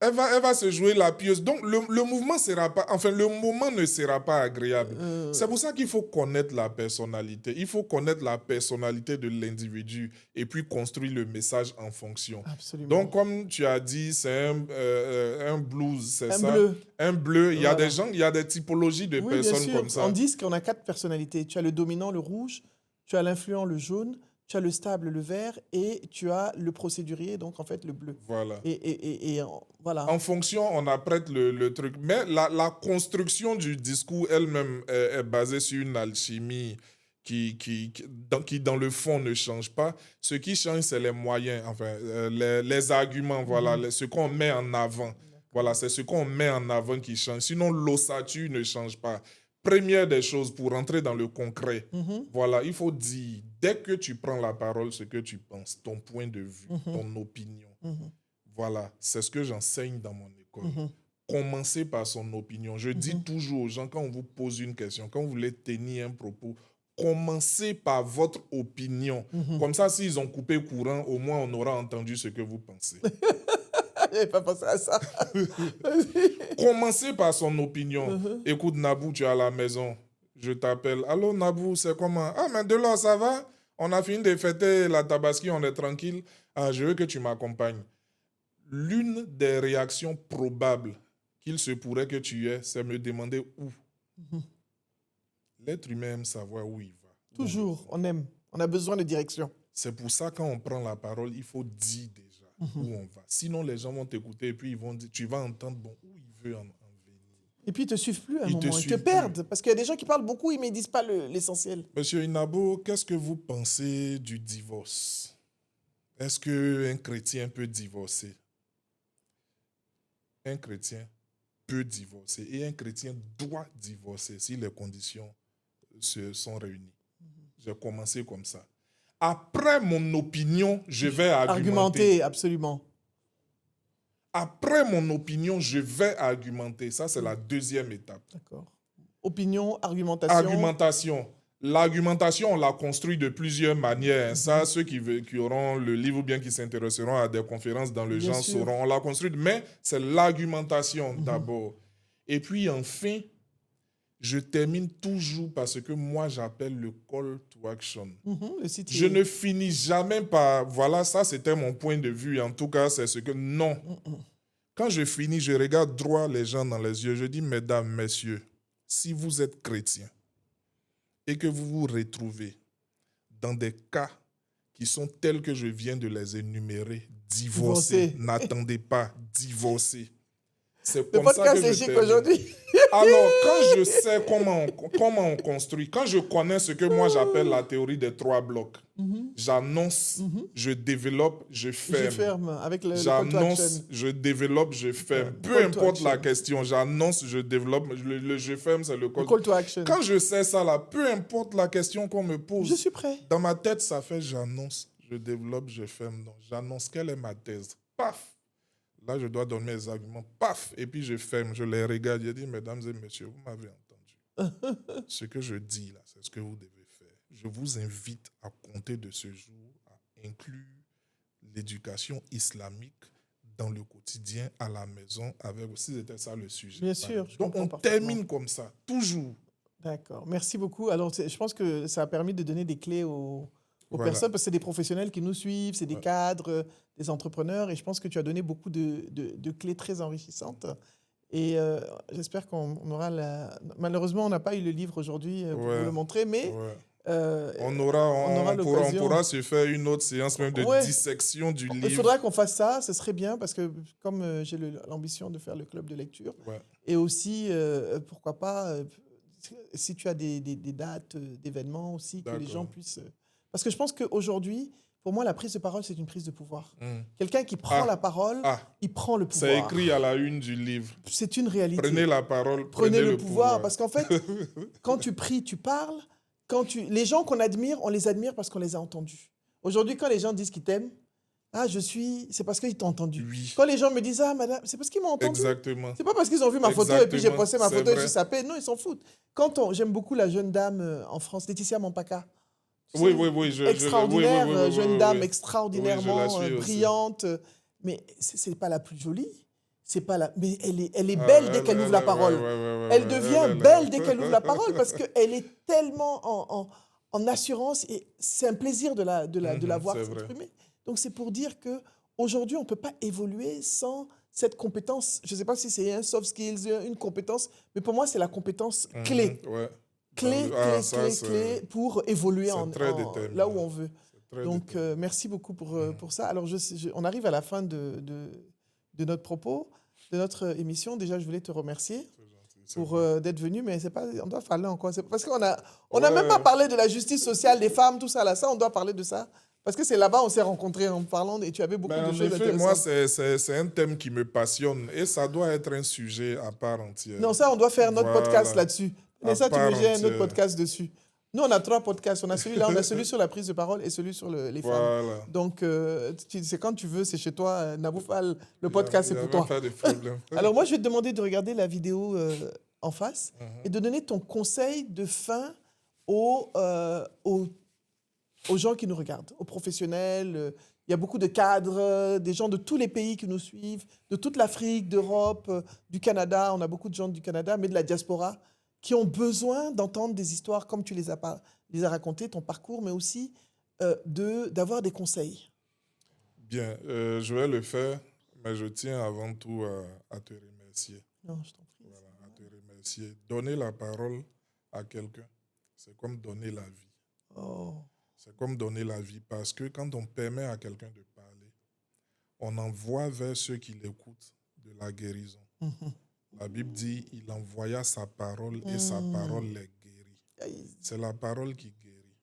elle va se jouer la pieuse. Donc le mouvement sera pas, enfin le moment ne sera pas agréable. C'est pour ça qu'il faut connaître la personnalité. Il faut connaître la personnalité de l'individu et puis construire le message en fonction. Absolument. Donc comme tu as dit, c'est un blues, c'est ça? Bleu. Un bleu. Il y a Voilà. des gens, il y a des typologies de Oui, bien personnes sûr. comme ça. En disque, on a 4 personnalités. Tu as le dominant, le rouge, tu as l'influent, le jaune, tu as le stable, le vert, et tu as le procédurier, donc en fait le bleu. Voilà. Voilà. En fonction, on apprête le truc. Mais la construction du discours elle-même est basée sur une alchimie qui, dans le fond, ne change pas. Ce qui change, c'est les moyens, enfin, les arguments, voilà, ce qu'on met en avant. Voilà, c'est ce qu'on met en avant qui change. Sinon, l'ossature ne change pas. Première des choses, pour entrer dans le concret, voilà, il faut dire, dès que tu prends la parole, ce que tu penses, ton point de vue, ton opinion. Voilà, c'est ce que j'enseigne dans mon école. Commencez par son opinion. Je dis toujours aux gens, quand on vous pose une question, quand vous voulez tenir un propos, commencez par votre opinion. Comme ça, s'ils ont coupé courant, au moins on aura entendu ce que vous pensez. Je n'avais pas pensé à ça. Commencez par son opinion. Écoute, Nabou, tu es à la maison. Je t'appelle. Allô, Nabou, c'est comment? Ah, mais Delors, ça va? On a fini de fêter la Tabaski, on est tranquille. Ah, je veux que tu m'accompagnes. L'une des réactions probables qu'il se pourrait que tu aies, c'est me demander où. L'être humain aime savoir où il va. Toujours, on aime. On a besoin de direction. C'est pour ça, quand on prend la parole, il faut dire déjà où on va. Sinon, les gens vont t'écouter et puis ils vont dire, tu vas entendre bon, où il veut en venir. Et puis, ils ne te suivent plus à un Ils moment. Ils te perdent. Parce qu'il y a des gens qui parlent beaucoup, mais ils ne disent pas l'essentiel. Monsieur Inabo, qu'est-ce que vous pensez du divorce? Est-ce qu'un chrétien peut divorcer? Un chrétien peut divorcer et un chrétien doit divorcer si les conditions sont réunies. J'ai commencé comme ça. Après mon opinion, je vais argumenter. Absolument. Après mon opinion, je vais argumenter. Ça, c'est la deuxième étape. D'accord. Opinion, argumentation. Argumentation. L'argumentation, on l'a construit de plusieurs manières. Ça, ceux qui auront le livre ou bien qui s'intéresseront à des conférences dans le Bien genre sûr. sauront. On l'a construit, mais c'est l'argumentation d'abord. Et puis enfin, je termine toujours par ce que moi j'appelle le call to action. Le site Je ne finis jamais par, voilà, ça c'était mon point de vue. En tout cas, c'est ce que, non. Quand je finis, je regarde droit les gens dans les yeux. Je dis, mesdames, messieurs, si vous êtes chrétiens et que vous vous retrouvez dans des cas qui sont tels que je viens de les énumérer, divorcez. N'attendez pas, divorcez. C'est comme ça que je chic aujourd'hui. Alors, quand je sais comment on construit, quand je connais ce que moi j'appelle la théorie des 3 blocs, j'annonce, je développe, je ferme. Je ferme avec le call to J'annonce, action. je développe, je ferme. Peu Call to importe la action. question, j'annonce, je développe, le je ferme, c'est le Le call. call to action. Quand je sais ça là, peu importe la question qu'on me pose, Je suis prêt. dans ma tête, ça fait j'annonce, je développe, je ferme. Non, j'annonce quelle est ma thèse. Paf! Là, je dois donner mes arguments. Paf! Et puis je ferme, je les regarde. Je dis, mesdames et messieurs, vous m'avez entendu. Ce que je dis là, c'est ce que vous devez faire. Je vous invite à compter de ce jour, à inclure l'éducation islamique dans le quotidien, à la maison, avec aussi, c'était ça le sujet. Bien sûr, je Donc, comprends on parfaitement. termine comme ça, toujours. D'accord. Merci beaucoup. Alors, je pense que ça a permis de donner des clés aux aux Voilà. personnes, parce que c'est des professionnels qui nous suivent, c'est des Ouais. cadres, des entrepreneurs, et je pense que tu as donné beaucoup de clés très enrichissantes. Et j'espère qu'on aura la... Malheureusement, on n'a pas eu le livre aujourd'hui pour vous Ouais. le montrer, mais Ouais. euh, On on aura on l'occasion. pourra se faire une autre séance même de Ouais. dissection du Il livre. faudra qu'on fasse ça, ce serait bien, parce que comme j'ai l'ambition de faire le club de lecture, Ouais. et aussi, pourquoi pas, si tu as des dates, d'événements aussi, que les D'accord. gens puissent... Parce que je pense qu'aujourd'hui, pour moi, la prise de parole, c'est une prise de pouvoir. Hmm. Quelqu'un qui prend Ah. la parole, Ah, il prend le c'est pouvoir. écrit à la une du livre. C'est une réalité. Prenez la parole, Prenez le pouvoir. Parce qu'en fait, quand tu pries, tu parles. Les gens qu'on admire, on les admire parce qu'on les a entendus. Aujourd'hui, quand les gens disent qu'ils t'aiment, c'est parce qu'ils t'ont entendu. Oui, Quand les gens me disent, ah, madame, c'est parce qu'ils m'ont entendu. exactement. C'est pas parce qu'ils ont vu ma photo et puis j'ai Exactement, posté ma c'est photo et je vrai. suis sapé. Non, ils s'en foutent. J'aime beaucoup la jeune dame en France, Laetitia Mampaka. Tu Oui, sais, oui, oui. extraordinaire, Oui, oui, oui, jeune oui, dame oui. extraordinairement Oui, je la suis aussi. brillante. Mais c'est pas la plus jolie. C'est pas la... Mais elle est Ah, belle dès qu'elle ouvre la ouais, parole. ouais, ouais, Elle ouais, devient elle belle est- dès qu'elle ouvre la parole parce qu'elle est tellement en assurance et c'est un plaisir de la voir c'est vrai. s'exprimer. Donc c'est pour dire que aujourd'hui on ne peut pas évoluer sans cette compétence. Je ne sais pas si c'est un soft skills, une compétence, mais pour moi c'est la compétence clé. Ouais. Ça, Clé pour évoluer c'est très là où déterminant. on veut. C'est très Donc, déterminant. merci beaucoup pour ça. Alors, on arrive à la fin de notre propos, de notre émission. Déjà, je voulais te remercier C'est gentil, c'est pour vrai. d'être venu, mais c'est pas, on doit parler encore. Parce qu'on a Ouais. même pas parlé de la justice sociale des femmes, tout ça là. Ça, on doit parler de ça. Parce que c'est là-bas on s'est rencontrés en parlant et tu avais beaucoup Mais de en choses effet, moi, intéressantes. c'est un thème qui me passionne et ça doit être un sujet à part entière. Non, ça, on doit faire notre podcast Voilà, là-dessus. à Et ça, tu me part gères un autre entière. podcast dessus. Nous, on a 3 podcasts. On a celui-là, on a celui sur la prise de parole et celui sur les femmes. Voilà. Donc, c'est quand tu veux, c'est chez toi. Naboufal, le Il podcast, n'y c'est a pour même toi. pas de problème. Alors, moi, je vais te demander de regarder la vidéo en face Mhm. et de donner ton conseil de fin aux gens qui nous regardent, aux professionnels. Il y a beaucoup de cadres, des gens de tous les pays qui nous suivent, de toute l'Afrique, d'Europe, du Canada. On a beaucoup de gens du Canada, mais de la diaspora, qui ont besoin d'entendre des histoires comme tu les as racontées, ton parcours, mais aussi d'avoir des conseils. Bien, je vais le faire, mais je tiens avant tout à te remercier. Non, je t'en prie. Voilà, à te remercier. Donner la parole à quelqu'un, c'est comme donner la vie. Oh. C'est comme donner la vie parce que quand on permet à quelqu'un de parler, on envoie vers ceux qui l'écoutent de la guérison. Mhm. La Bible dit, il envoya sa parole et sa parole les guérit. Aïe. C'est la parole qui guérit.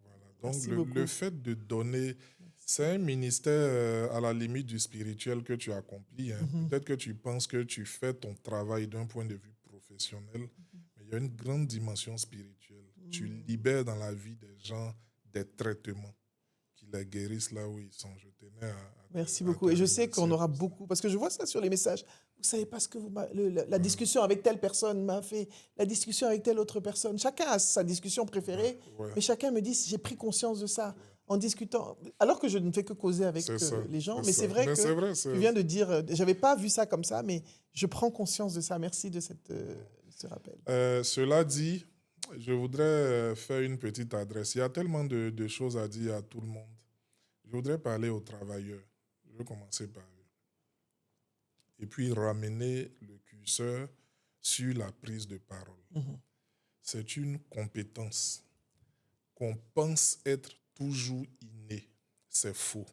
Voilà. Donc Merci le beaucoup. fait de donner, c'est un ministère à la limite du spirituel que tu accomplis. Hein. Mhm. Peut-être que tu penses que tu fais ton travail d'un point de vue professionnel, mais il y a une grande dimension spirituelle. Tu libères dans la vie des gens des traitements qui les guérissent là où ils sont. Je tenais Merci à beaucoup. te Et je sais qu'on remercier aura pour ça. beaucoup, parce que je vois ça sur les messages. Vous savez pas ce que la discussion avec telle personne m'a fait, la discussion avec telle autre personne. Chacun a sa discussion préférée, Ouais, mais chacun me dit, j'ai pris conscience de ça en discutant. Alors que je ne fais que causer avec c'est ça. les gens. C'est Mais ça. c'est vrai Mais que c'est vrai, tu viens de dire, j'avais pas vu ça comme ça, mais je prends conscience de ça. Merci de ce rappel. Cela dit, je voudrais faire une petite adresse. Il y a tellement de choses à dire à tout le monde. Je voudrais parler aux travailleurs. Je vais commencer par eux. Et puis ramener le curseur sur la prise de parole. Mhm. C'est une compétence qu'on pense être toujours innée. C'est faux.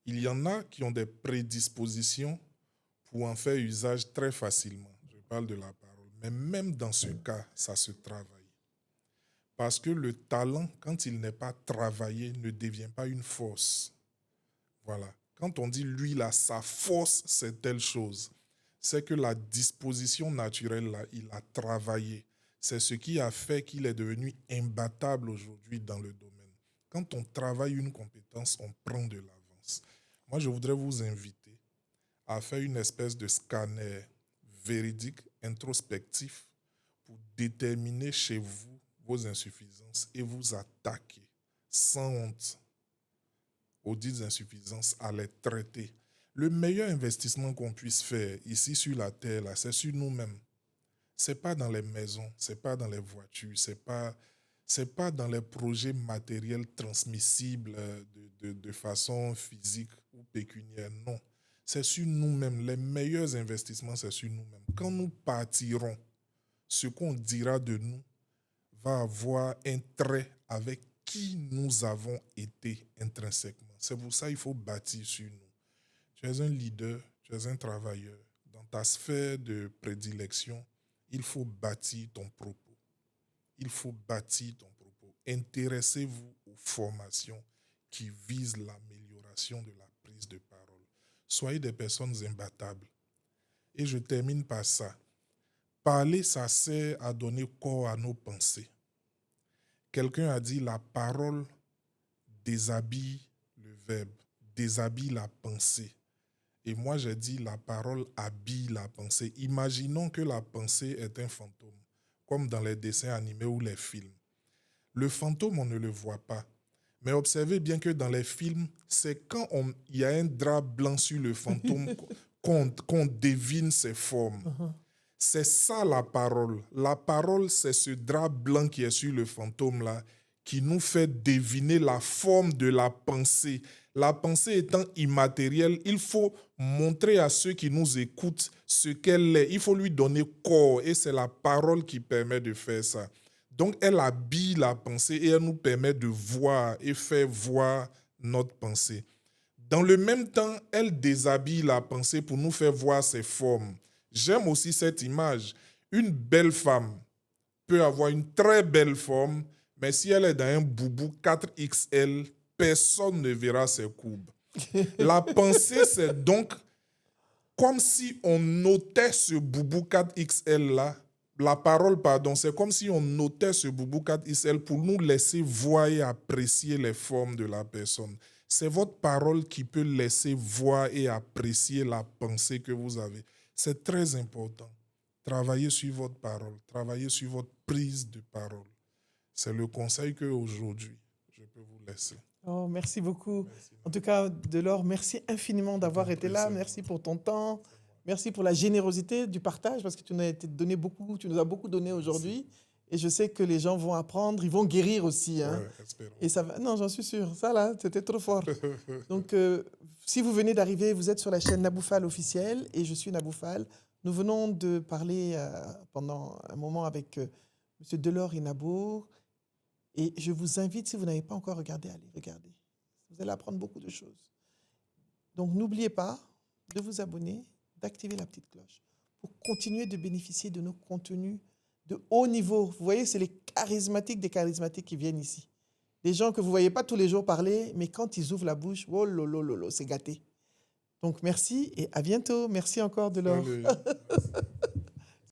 Il y en a qui ont des prédispositions pour en faire usage très facilement. Je parle de la parole. Mais même dans ce cas, ça se travaille. Parce que le talent, quand il n'est pas travaillé, ne devient pas une force. Voilà. Quand on dit lui, là, sa force, c'est telle chose, c'est que la disposition naturelle, là, il a travaillé. C'est ce qui a fait qu'il est devenu imbattable aujourd'hui dans le domaine. Quand on travaille une compétence, on prend de l'avance. Moi, je voudrais vous inviter à faire une espèce de scanner véridique, introspectif, pour déterminer chez vous vos insuffisances et vous attaquer sans honte aux dites insuffisances, à les traiter. Le meilleur investissement qu'on puisse faire ici sur la terre, là, c'est sur nous-mêmes. Ce n'est pas dans les maisons, ce n'est pas dans les voitures, ce n'est Ce n'est pas dans les projets matériels transmissibles de façon physique ou pécuniaire, non. C'est sur nous-mêmes. Les meilleurs investissements, c'est sur nous-mêmes. Quand nous partirons, ce qu'on dira de nous va avoir un trait avec qui nous avons été intrinsèquement. C'est pour ça qu'il faut bâtir sur nous. Tu es un leader, tu es un travailleur. Dans ta sphère de prédilection, il faut bâtir ton propos. Il faut bâtir ton propos. Intéressez-vous aux formations qui visent l'amélioration de la prise de parole. Soyez des personnes imbattables. Et je termine par ça. Parler, ça sert à donner corps à nos pensées. Quelqu'un a dit la parole déshabille le verbe, déshabille la pensée. Et moi, j'ai dit la parole habille la pensée. Imaginons que la pensée est un fantôme, comme dans les dessins animés ou les films. Le fantôme, on ne le voit pas. Mais observez bien que dans les films, c'est quand il y a un drap blanc sur le fantôme qu'on devine ses formes. C'est ça la parole. La parole, c'est ce drap blanc qui est sur le fantôme-là qui nous fait deviner la forme de la pensée. La pensée étant immatérielle, il faut montrer à ceux qui nous écoutent ce qu'elle est. Il faut lui donner corps et c'est la parole qui permet de faire ça. Donc, elle habille la pensée et elle nous permet de voir et faire voir notre pensée. Dans le même temps, elle déshabille la pensée pour nous faire voir ses formes. J'aime aussi cette image. Une belle femme peut avoir une très belle forme, mais si elle est dans un boubou 4XL, personne ne verra ses courbes. La pensée, c'est donc comme si on notait ce boubou 4XL-là. La parole, pardon, c'est comme si on notait ce boubou 4XL pour nous laisser voir et apprécier les formes de la personne. C'est votre parole qui peut laisser voir et apprécier la pensée que vous avez. C'est très important. Travaillez sur votre parole, travaillez sur votre prise de parole. C'est le conseil qu'aujourd'hui, je peux vous laisser. Oh, merci beaucoup. Merci. En tout cas, Delors, merci infiniment d'avoir été là. Merci pour ton temps. Merci pour la générosité du partage parce que tu nous as beaucoup donné aujourd'hui. Et je sais que les gens vont apprendre, ils vont guérir aussi. Hein. Ouais, espérons. Et ça va. Non, j'en suis sûr. Ça, là, c'était trop fort. Donc, si vous venez d'arriver, vous êtes sur la chaîne Naboufal officielle et je suis Naboufal. Nous venons de parler pendant un moment avec M. Delors Inabour. Et je vous invite, si vous n'avez pas encore regardé, allez regarder. Vous allez apprendre beaucoup de choses. Donc, n'oubliez pas de vous abonner, d'activer la petite cloche pour continuer de bénéficier de nos contenus de haut niveau. Vous voyez, c'est les charismatiques des charismatiques qui viennent ici. Les gens que vous ne voyez pas tous les jours parler, mais quand ils ouvrent la bouche, oh lolo, c'est gâté. Donc, merci et à bientôt. Merci encore, Delors.